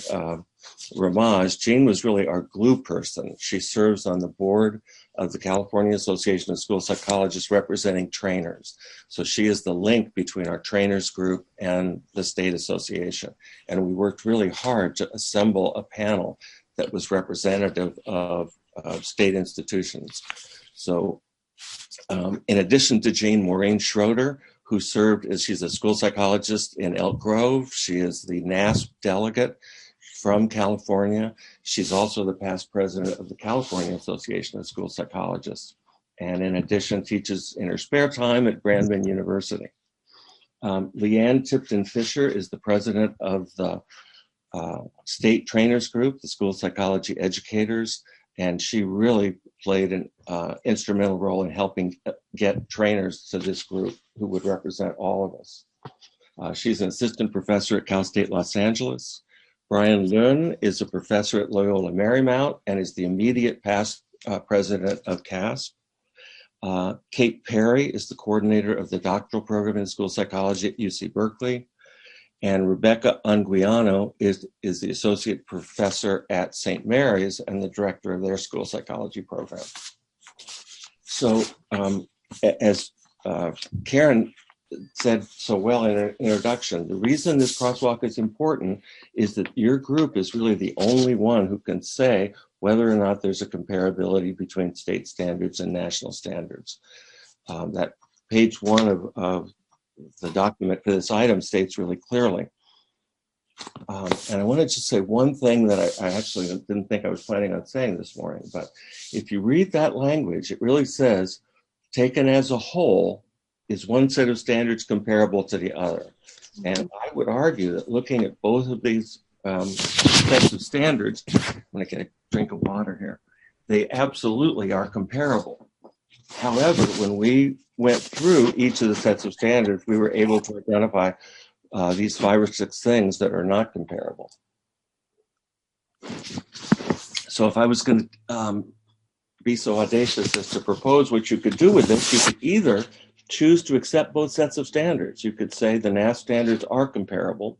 Ramage. Jean was really our glue person. She serves on the board of the California Association of School Psychologists representing trainers. So she is the link between our trainers group and the state association. And we worked really hard to assemble a panel that was representative of state institutions. So in addition to Jean, Maureen Schroeder, who served as she's a school psychologist in Elk Grove. She is the NASP delegate from California. She's also the past president of the California Association of School Psychologists. And in addition, teaches in her spare time at Brandman University. Leanne Tipton-Fisher is the president of the state trainers group, the school psychology educators, and she really played an instrumental role in helping get trainers to this group who would represent all of us. She's an assistant professor at Cal State Los Angeles. Brian Lund is a professor at Loyola Marymount and is the immediate past president of CASP. Kate Perry is the coordinator of the doctoral program in school psychology at UC Berkeley. And Rebecca Anguiano is the associate professor at St. Mary's and the director of their school psychology program. So as Karen said so well in her introduction, the reason this crosswalk is important is that your group is really the only one who can say whether or not there's a comparability between state standards and national standards. That page 1 of the document for this item states really clearly. And I wanted to say one thing that I actually didn't think I was planning on saying this morning, but if you read that language, it really says, taken as a whole, is one set of standards comparable to the other? And I would argue that looking at both of these sets of standards, I'm going to get a drink of water here, they absolutely are comparable. However, when we went through each of the sets of standards, we were able to identify these 5 or 6 things that are not comparable. So if I was going to be so audacious as to propose what you could do with this, you could either choose to accept both sets of standards. You could say the NASP standards are comparable.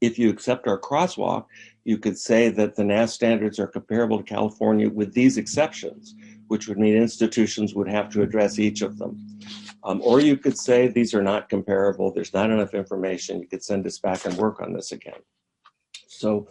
If you accept our crosswalk, you could say that the NASP standards are comparable to California with these exceptions, which would mean institutions would have to address each of them. Or you could say these are not comparable, there's not enough information, you could send us back and work on this again. So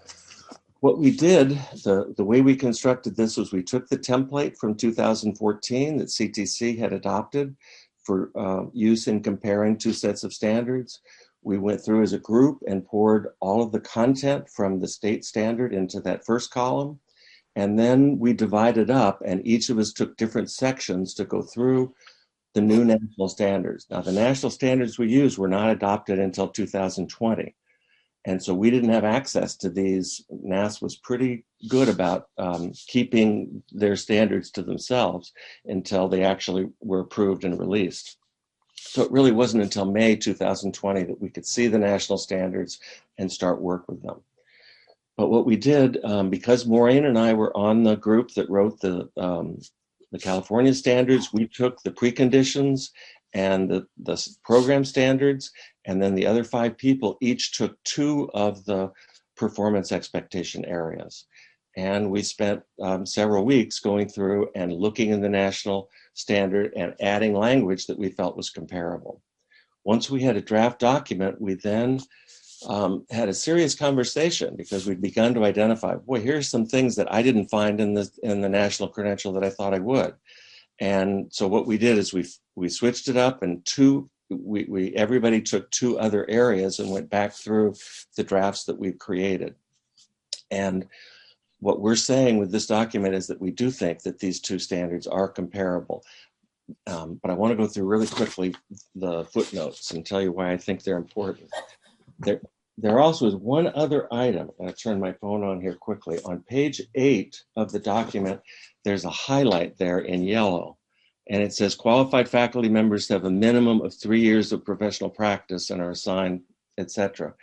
what we did, the way we constructed this was we took the template from 2014 that CTC had adopted for use in comparing 2 sets of standards. We went through as a group and poured all of the content from the state standard into that first column. And then we divided up and each of us took different sections to go through the new national standards. Now, the national standards we used were not adopted until 2020. And so we didn't have access to these. NASP was pretty good about keeping their standards to themselves until they actually were approved and released. So it really wasn't until May 2020 that we could see the national standards and start work with them. But what we did, because Maureen and I were on the group that wrote the California standards, we took the preconditions and the program standards, and then the other 5 people each took 2 of the performance expectation areas. And we spent several weeks going through and looking in the national standard and adding language that we felt was comparable. Once we had a draft document, we then had a serious conversation because we'd begun to identify, boy, here's some things that I didn't find in the national credential that I thought I would. And so what we did is we switched it up, and everybody took 2 other areas and went back through the drafts that we've created. And what we're saying with this document is that we do think that these 2 standards are comparable. But I want to go through really quickly the footnotes and tell you why I think they're important. There also is one other item, and I turn my phone on here quickly. On page 8 of the document, there's a highlight there in yellow. And it says qualified faculty members have a minimum of 3 years of professional practice and are assigned, etc.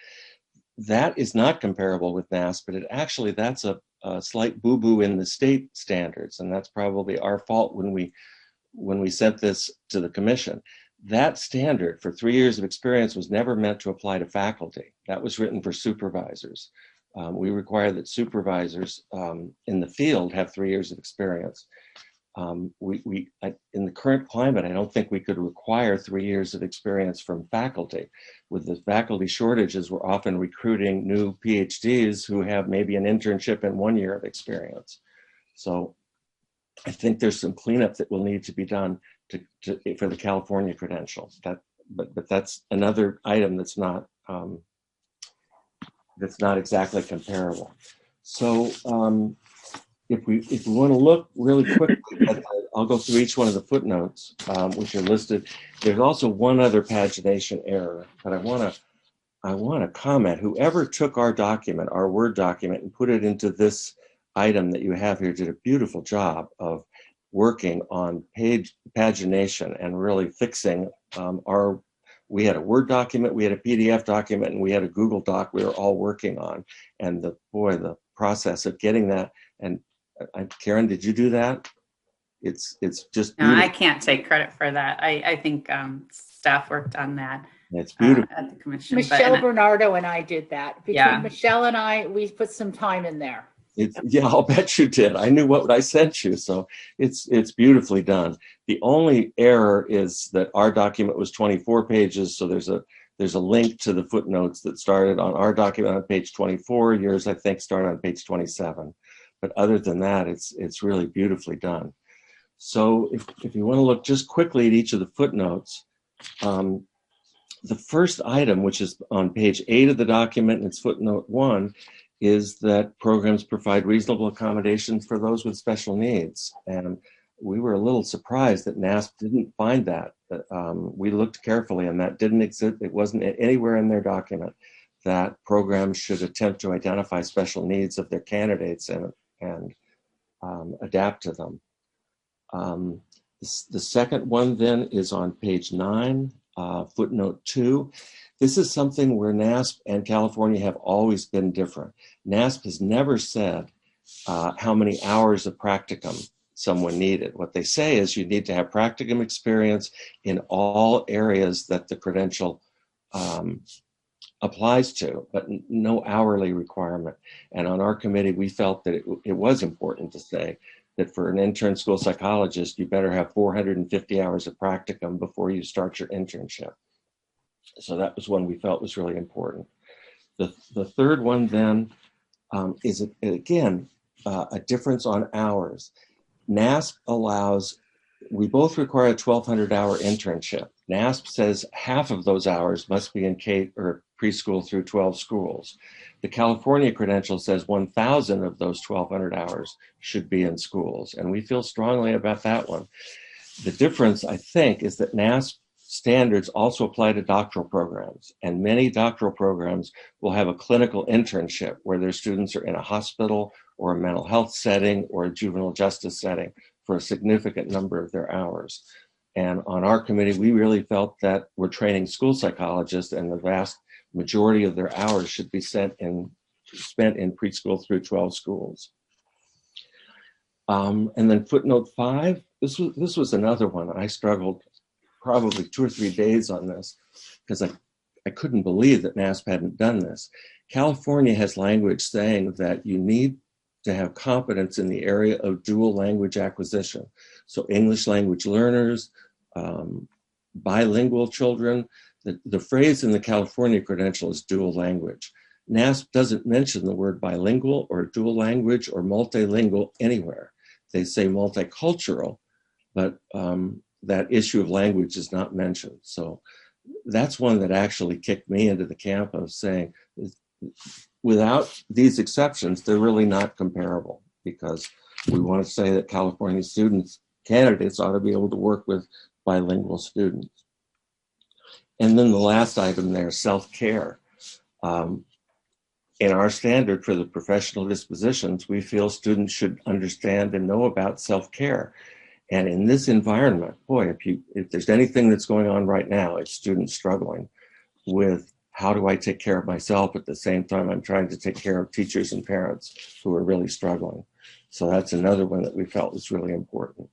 That is not comparable with NASP, but that's a slight boo-boo in the state standards, and that's probably our fault when we sent this to the commission. That standard for 3 years of experience was never meant to apply to faculty. That was written for supervisors. We require that supervisors in the field have 3 years of experience. In the current climate, I don't think we could require 3 years of experience from faculty. With the faculty shortages, we're often recruiting new PhDs who have maybe an internship and 1 year of experience. So I think there's some cleanup that will need to be done for the California credential. But that's another item that's not exactly comparable. So if we want to look really quickly at I'll go through each one of the footnotes, which are listed. There's also one other pagination error, but I want to comment. Whoever took our document, our Word document, and put it into this item that you have here did a beautiful job of working on pagination and really fixing we had a Word document, we had a PDF document, and we had a Google Doc we were all working on. And the process of getting that, and Karen, did you do that? It's just beautiful. No, I can't take credit for that. I think staff worked on that. It's beautiful. At the commission. Michelle Bernardo and I did that. Between Michelle and I, we put some time in there. Yeah, I'll bet you did. I knew what I sent you, so it's beautifully done. The only error is that our document was 24 pages, so there's a link to the footnotes that started on our document on page 24. Yours, I think, started on page 27. But other than that, it's really beautifully done. So if you want to look just quickly at each of the footnotes, the first item, which is on page 8 of the document, and it's footnote 1, is that programs provide reasonable accommodations for those with special needs. And we were a little surprised that NASP didn't find that. We looked carefully and that didn't exist. It wasn't anywhere in their document that programs should attempt to identify special needs of their candidates and adapt to them. The second one then is on page 9, footnote 2. This is something where NASP and California have always been different. NASP has never said how many hours of practicum someone needed. What they say is you need to have practicum experience in all areas that the credential applies to, but no hourly requirement. And on our committee, we felt that it was important to say that for an intern school psychologist, you better have 450 hours of practicum before you start your internship. So that was one we felt was really important. The third one then is, again, a difference on hours. NASP allows, we both require a 1,200-hour internship. NASP says half of those hours must be in K or preschool through 12 schools. The California credential says 1,000 of those 1,200 hours should be in schools, and we feel strongly about that one. The difference, I think, is that NASP standards also apply to doctoral programs, and many doctoral programs will have a clinical internship where their students are in a hospital or a mental health setting or a juvenile justice setting for a significant number of their hours. And on our committee, we really felt that we're training school psychologists, and the vast majority of their hours should be spent in preschool through 12 schools. And then footnote 5, this was another one. I struggled probably 2 or 3 days on this because I couldn't believe that NASP hadn't done this. California has language saying that you need to have competence in the area of dual language acquisition. So English language learners, bilingual children. The phrase in the California credential is dual language. NASP doesn't mention the word bilingual or dual language or multilingual anywhere. They say multicultural, but that issue of language is not mentioned. So that's one that actually kicked me into the camp of saying, without these exceptions, they're really not comparable, because we want to say that California candidates ought to be able to work with bilingual students. And then the last item there, self-care. In our standard for the professional dispositions, we feel students should understand and know about self-care. And in this environment, boy, if there's anything that's going on right now, it's students struggling with how do I take care of myself at the same time I'm trying to take care of teachers and parents who are really struggling. So that's another one that we felt was really important.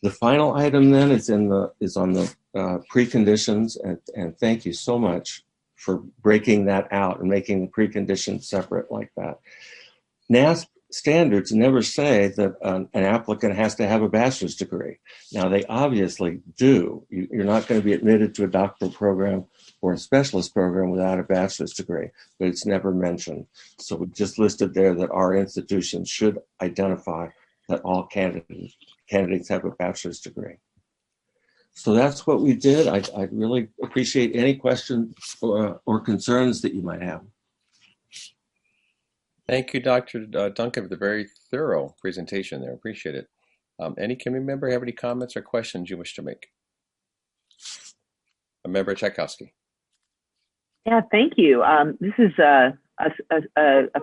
The final item then is on the preconditions, and thank you so much for breaking that out and making the preconditions separate like that. NASP standards never say that an applicant has to have a bachelor's degree. Now, they obviously do. You're not going to be admitted to a doctoral program or a specialist program without a bachelor's degree, but it's never mentioned. So we just listed there that our institution should identify that all candidates have a bachelor's degree. So that's what we did. I'd really appreciate any questions or concerns that you might have. Thank you, Dr. Duncan, for the very thorough presentation there. Appreciate it. Any committee member have any comments or questions you wish to make? Member Tchaikovsky. Yeah, thank you. This is a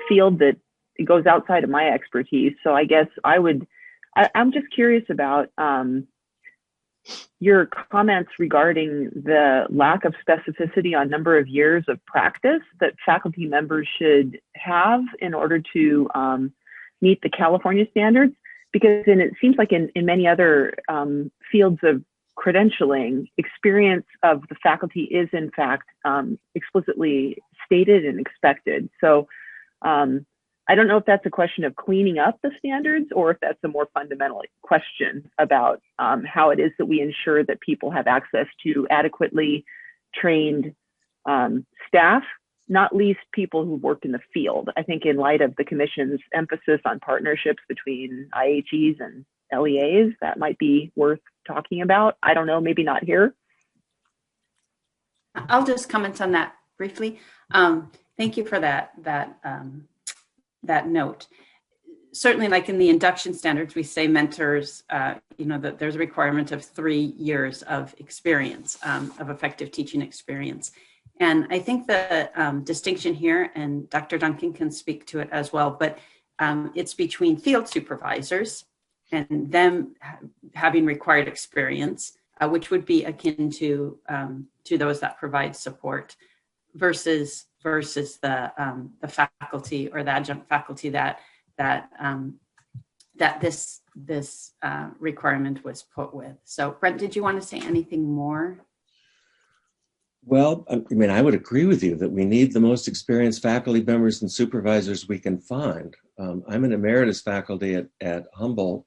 field that goes outside of my expertise. So I guess I'm just curious about your comments regarding the lack of specificity on number of years of practice that faculty members should have in order to meet the California standards. Because it seems like in many other fields of credentialing, experience of the faculty is in fact explicitly stated and expected. So I don't know if that's a question of cleaning up the standards or if that's a more fundamental question about how it is that we ensure that people have access to adequately trained staff, not least people who work in the field. I think in light of the Commission's emphasis on partnerships between IHEs and LEAs, that might be worth talking about. I don't know, maybe not here. I'll just comment on that briefly. Thank you for that note. Certainly, like in the induction standards, we say mentors, that there's a requirement of 3 years of experience, of effective teaching experience. And I think the distinction here, and Dr. Duncan can speak to it as well, but it's between field supervisors and them having required experience, which would be akin to those that provide support, versus the faculty or the adjunct faculty that this requirement was put with. So Brent, did you want to say anything more? Well, I mean, I would agree with you that we need the most experienced faculty members and supervisors we can find. I'm an emeritus faculty at Humboldt,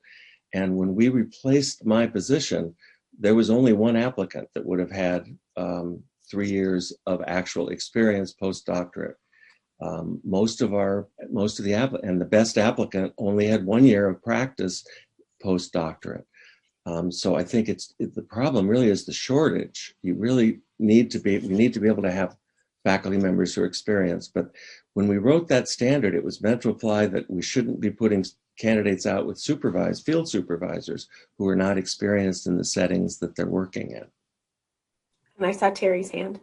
and when we replaced my position, there was only one applicant that would have had 3 years of actual experience postdoctorate. Most of the applicant and the best applicant only had 1 year of practice postdoctorate. So I think the problem really is the shortage. We need to be able to have faculty members who are experienced. But when we wrote that standard, it was meant to apply that we shouldn't be putting candidates out with field supervisors who are not experienced in the settings that they're working in. And I saw Teri's hand.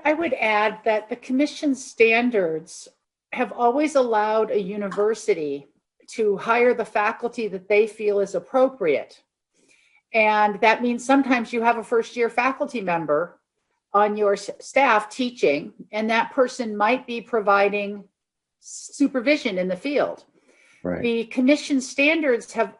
I would add that the Commission standards have always allowed a university to hire the faculty that they feel is appropriate. And that means sometimes you have a first-year faculty member on your staff teaching, and that person might be providing supervision in the field. Right. The Commission standards have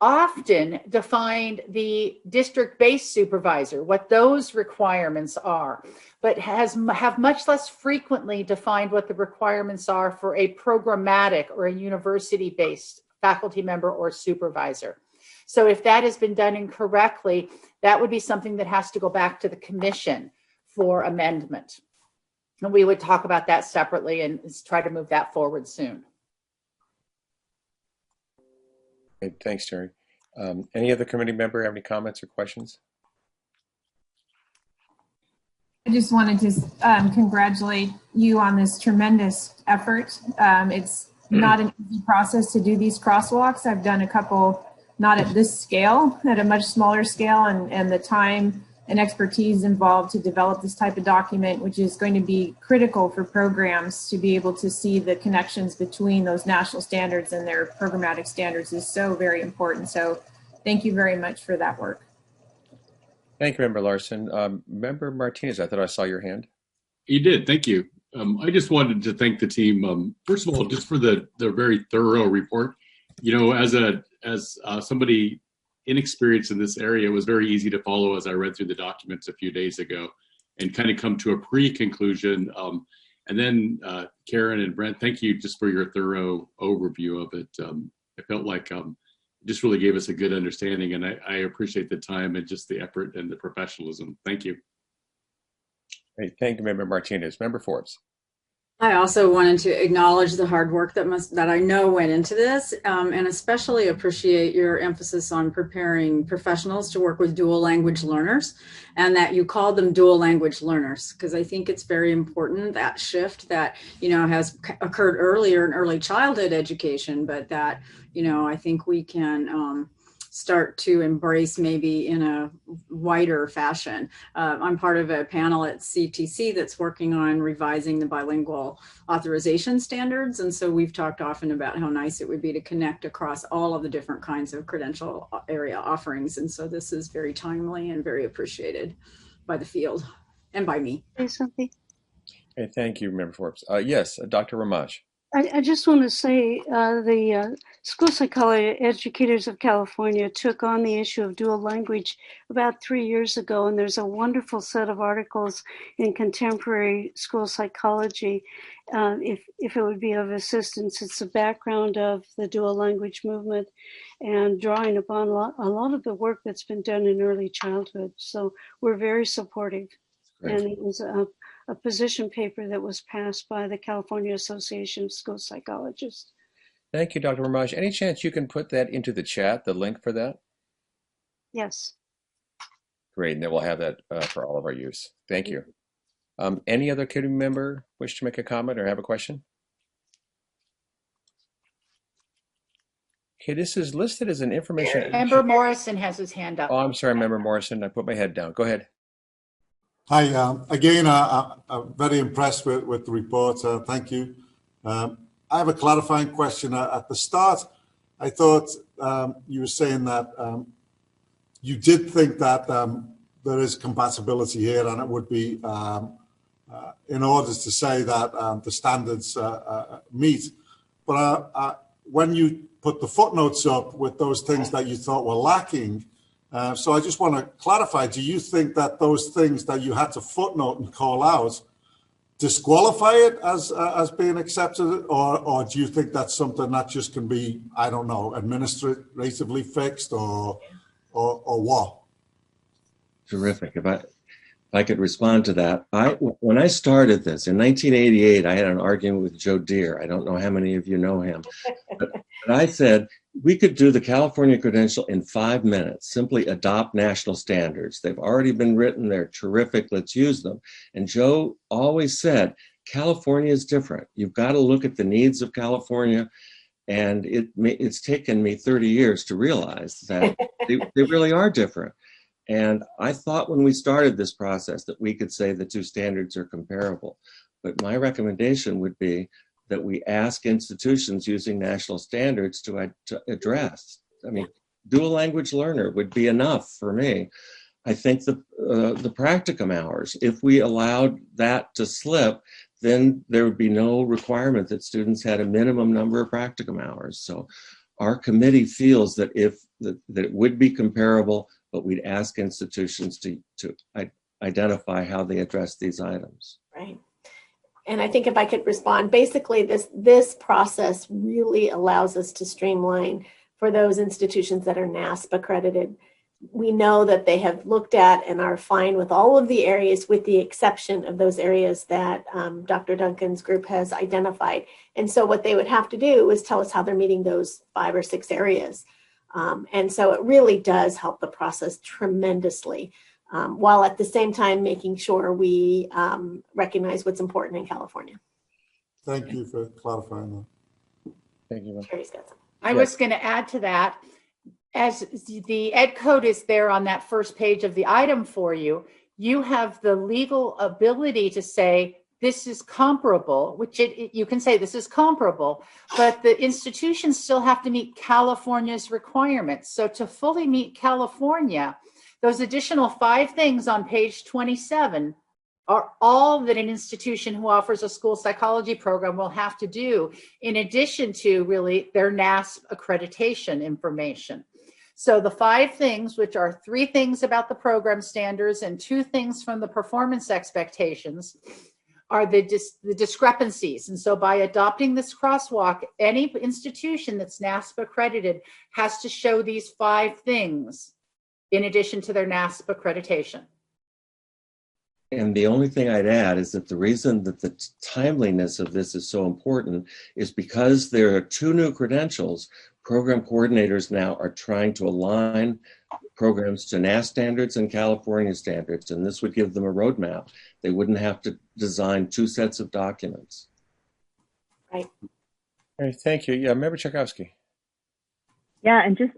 often defined the district-based supervisor, what those requirements are, but have much less frequently defined what the requirements are for a programmatic or a university-based faculty member or supervisor. So if that has been done incorrectly, that would be something that has to go back to the Commission for amendment. And we would talk about that separately and try to move that forward soon. Okay, thanks, Teri. Any other committee member have any comments or questions? I just wanted to congratulate you on this tremendous effort. It's not an easy process to do these crosswalks. I've done a couple, not at this scale, at a much smaller scale, and the time and expertise involved to develop this type of document, which is going to be critical for programs to be able to see the connections between those national standards and their programmatic standards is so very important. So thank you very much for that work. Thank you, Member Larson. Member Martinez, I thought I saw your hand. You did. Thank you. I just wanted to thank the team. First of all, just for the very thorough report. You know, as somebody inexperienced in this area, it was very easy to follow as I read through the documents a few days ago and kind of come to a pre-conclusion. And then Karen and Brent, thank you just for your thorough overview of it. I felt like it just really gave us a good understanding, and I appreciate the time and just the effort and the professionalism. Thank you. Great. Thank you, Member Martinez. Member Forbes. I also wanted to acknowledge the hard work that I know went into this, and especially appreciate your emphasis on preparing professionals to work with dual language learners, and that you called them dual language learners, because I think it's very important, that shift that, you know, has occurred earlier in early childhood education, but that, you know, I think we can start to embrace maybe in a wider fashion. I'm part of a panel at CTC that's working on revising the bilingual authorization standards. And so we've talked often about how nice it would be to connect across all of the different kinds of credential area offerings. And so this is very timely and very appreciated by the field and by me. Say something. Okay, thank you, Member Forbes. Yes, Dr. Ramaj. I just want to say the school psychology educators of California took on the issue of dual language about 3 years ago, and there's a wonderful set of articles in Contemporary School Psychology. If it would be of assistance, it's the background of the dual language movement and drawing upon a lot of the work that's been done in early childhood. So we're very supportive. Great. And it was a position paper that was passed by the California Association of School Psychologists. Thank you, Dr. Ramaj. Any chance you can put that into the chat, the link for that? Yes. Great, and then we'll have that for all of our use. Thank you. Any other committee member wish to make a comment or have a question? Okay, this is listed as an information. Member Morrison has his hand up. Oh, I'm sorry, Member Morrison. I put my head down. Go ahead. Hi, again, I'm very impressed with the report. Thank you. I have a clarifying question. At the start, I thought you were saying that you did think that there is compatibility here, and it would be in order to say that the standards meet. But when you put the footnotes up with those things that you thought were lacking, so I just want to clarify, do you think that those things that you had to footnote and call out disqualify it as being accepted, or do you think that's something that just can be, I don't know, administratively fixed or what? Terrific. If I could respond to that. When I started this in 1988, I had an argument with Joe Deere. I don't know how many of you know him, but I said, we could do the California credential in 5 minutes, simply adopt national standards. They've already been written, they're terrific, let's use them. And Joe always said, California is different. You've got to look at the needs of California. And it's taken me 30 years to realize that they really are different. And I thought when we started this process that we could say the two standards are comparable. But my recommendation would be that we ask institutions using national standards to address. I mean, dual language learner would be enough for me. I think the practicum hours, if we allowed that to slip, then there would be no requirement that students had a minimum number of practicum hours. So our committee feels that that it would be comparable, but we'd ask institutions to identify how they address these items. Right. And I think if I could respond, basically this process really allows us to streamline for those institutions that are NASP accredited. We know that they have looked at and are fine with all of the areas with the exception of those areas that Dr. Duncan's group has identified. And so what they would have to do is tell us how they're meeting those 5 or 6 areas. And so it really does help the process tremendously. While at the same time making sure we recognize what's important in California. Thank you for clarifying that. Thank you. Terry's got some. I was going to add to that. as the ed code is there on that first page of the item for you, you have the legal ability to say, this is comparable, which you can say this is comparable, but the institutions still have to meet California's requirements. So to fully meet California, those additional 5 things on page 27 are all that an institution who offers a school psychology program will have to do, in addition to really their NASP accreditation information. So the 5 things, which are 3 things about the program standards and 2 things from the performance expectations, are the discrepancies. And so by adopting this crosswalk, any institution that's NASP accredited has to show these 5 things in addition to their NASP accreditation. And the only thing I'd add is that the reason that the timeliness of this is so important is because there are 2 new credentials. Program coordinators now are trying to align programs to NASP standards and California standards, and this would give them a roadmap. They wouldn't have to design 2 sets of documents. Right. All right, thank you. Yeah, Member Tchaikovsky. Yeah, and just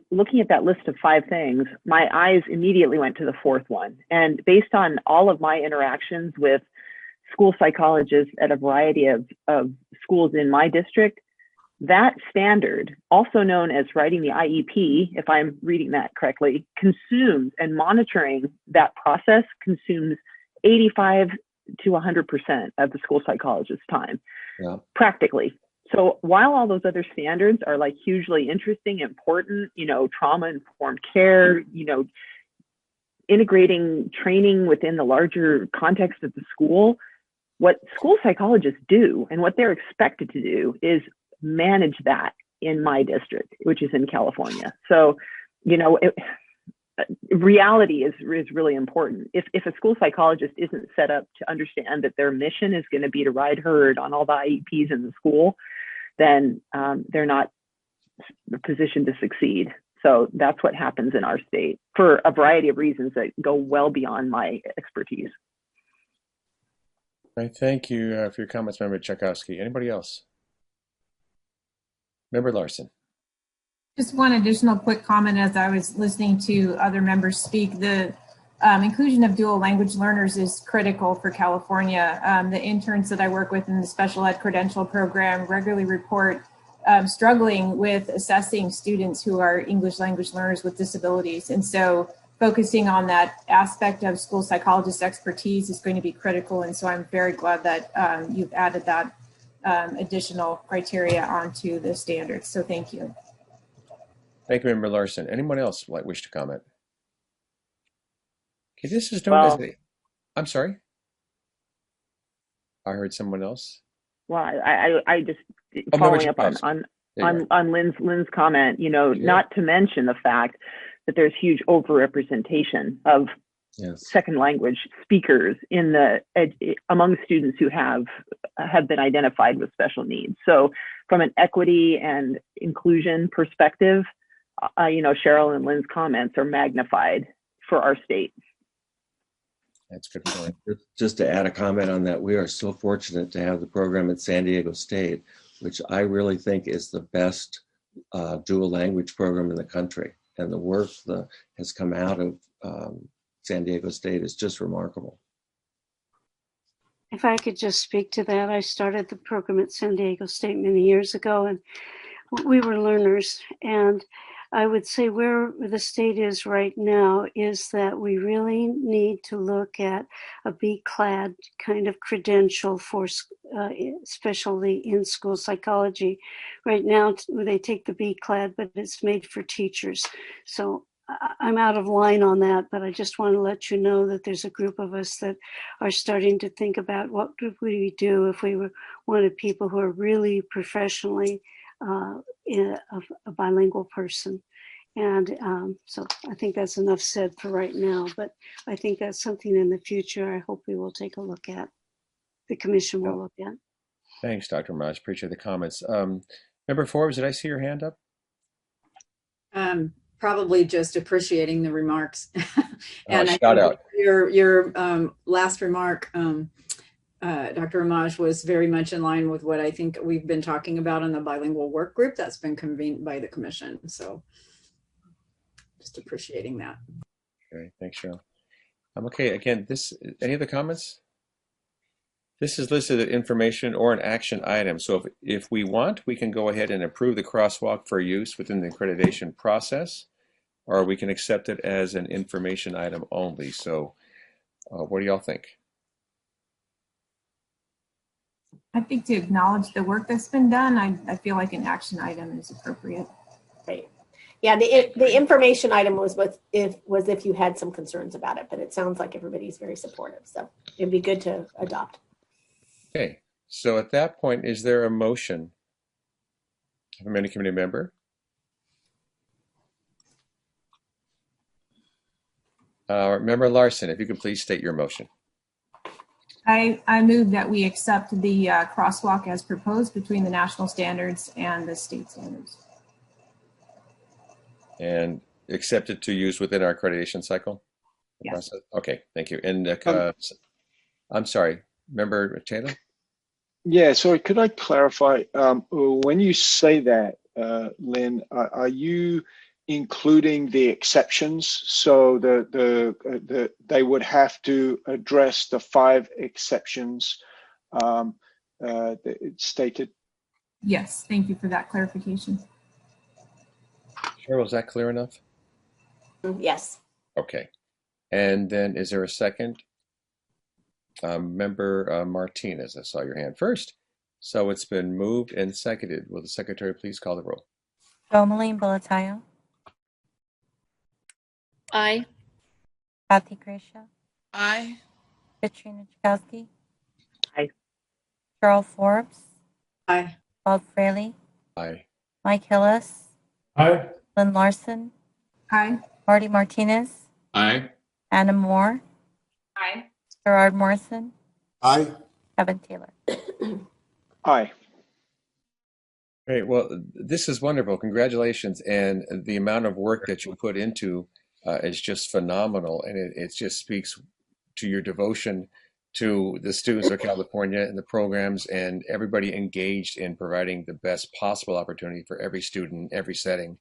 looking at that list of 5 things, my eyes immediately went to the 4th one. And based on all of my interactions with school psychologists at a variety of schools in my district, that standard, also known as writing the IEP, if I'm reading that correctly, consumes, and monitoring that process consumes 85 to 100% of the school psychologist's time, practically. So while all those other standards are like hugely interesting, important, you know, trauma-informed care, you know, integrating training within the larger context of the school, what school psychologists do and what they're expected to do is manage that in my district, which is in California. So, you know, reality is really important. If a school psychologist isn't set up to understand that their mission is going to be to ride herd on all the IEPs in the school, then they're not positioned to succeed. So that's what happens in our state for a variety of reasons that go well beyond my expertise. All right, thank you for your comments, Member Tchaikovsky. Anybody else? Member Larson. Just one additional quick comment as I was listening to other members speak. The inclusion of dual language learners is critical for California. The interns that I work with in the special ed credential program regularly report struggling with assessing students who are English language learners with disabilities. And so focusing on that aspect of school psychologist expertise is going to be critical. And so I'm very glad that you've added that additional criteria onto the standards. So thank you. Thank you, Member Larson. Anyone else might wish to comment? Okay, this is known as a, I'm sorry. I heard someone else. Well, I just following up on Lynn's comment, you know, not to mention the fact that there's huge overrepresentation of second language speakers in among students who have been identified with special needs. So from an equity and inclusion perspective, you know, Cheryl and Lynn's comments are magnified for our state. That's a good point. Just to add a comment on that, we are so fortunate to have the program at San Diego State, which I really think is the best dual language program in the country. And the work that has come out of San Diego State is just remarkable. If I could just speak to that, I started the program at San Diego State many years ago, and we were learners. And I would say where the state is right now is that we really need to look at a B-clad kind of credential for, especially in school psychology. Right now, they take the B-clad, but it's made for teachers. So I'm out of line on that, but I just want to let you know that there's a group of us that are starting to think about what would we do if we wanted people who are really professionally a bilingual person. And so I think that's enough said for right now, but I think that's something in the future I hope we will take a look at. The commission will look at. Thanks, Dr. Maj. Appreciate the comments. Member Forbes, did I see your hand up? Probably just appreciating the remarks. And shout out. Your last remark Dr. Ramaj was very much in line with what I think we've been talking about in the bilingual work group that's been convened by the commission. So just appreciating that. Okay, thanks, Cheryl. Okay, again, any other comments? This is listed as information or an action item. So if we want, we can go ahead and approve the crosswalk for use within the accreditation process, or we can accept it as an information item only. So what do y'all think? I think to acknowledge the work that's been done, I feel like an action item is appropriate. Right. Yeah, the information item was if you had some concerns about it, but it sounds like everybody's very supportive. So it'd be good to adopt. Okay, so at that point, is there a motion from any committee member? Member Larson, if you could please state your motion. I move that we accept the crosswalk as proposed between the national standards and the state standards. And accept it to use within our accreditation cycle? Yes. Process? Okay, thank you. And I'm sorry, Member Taylor? Yeah, sorry, could I clarify, when you say that, Lynn, are you including the exceptions? So they would have to address the 5 exceptions that it's stated? Yes, thank you for that clarification. Cheryl, is that clear enough? Yes. Okay. And then is there a second? Member Martinez, I saw your hand first. So it's been moved and seconded. Will the secretary please call the roll? Romaline Bolatayo. Aye. Kathy Gracia. Aye. Katrina Chakowski. Aye. Cheryl Forbes. Aye. Bob Frelly. Aye. Mike Hillis. Aye. Lynn Larson. Aye. Marty Martinez. Aye. Anna Moore. Aye. Gerard Morrison. Aye. Kevin Taylor. Aye. Great. Well, this is wonderful. Congratulations. And the amount of work that you put into is just phenomenal. And it just speaks to your devotion to the students of California and the programs and everybody engaged in providing the best possible opportunity for every student in every setting.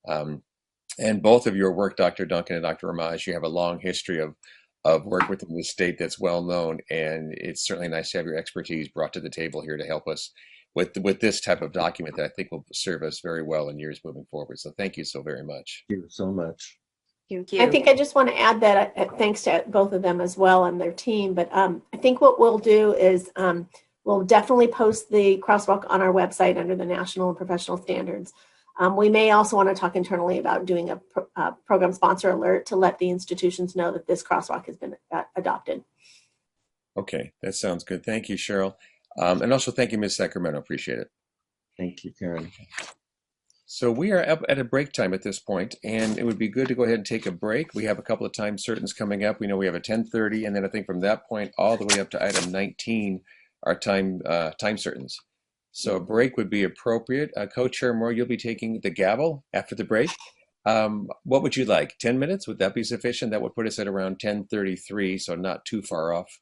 And both of your work, Dr. Duncan and Dr. Ramaj, you have a long history of work within the state that's well known, and it's certainly nice to have your expertise brought to the table here to help us with this type of document that I think will serve us very well in years moving forward. So thank you so very much. Thank you so much. Thank you. I think I just want to add that thanks to both of them as well and their team. But I think what we'll do is we'll definitely post the crosswalk on our website under the national and professional standards. We may also want to talk internally about doing a program sponsor alert to let the institutions know that this crosswalk has been adopted. Okay, that sounds good. Thank you, Cheryl. And also thank you, Ms. Sacramento. Appreciate it. Thank you, Karen. So we are up at a break time at this point, and it would be good to go ahead and take a break. We have a couple of time certains coming up. We know we have a 10:30, and then I think from that point all the way up to item 19 are time certains. So a break would be appropriate. Co-Chair Moore, you'll be taking the gavel after the break. What would you like? 10 minutes? Would that be sufficient? That would put us at around 10:33, so not too far off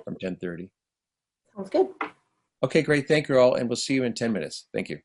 from 10:30. Sounds good. Okay, great. Thank you all, and we'll see you in 10 minutes. Thank you.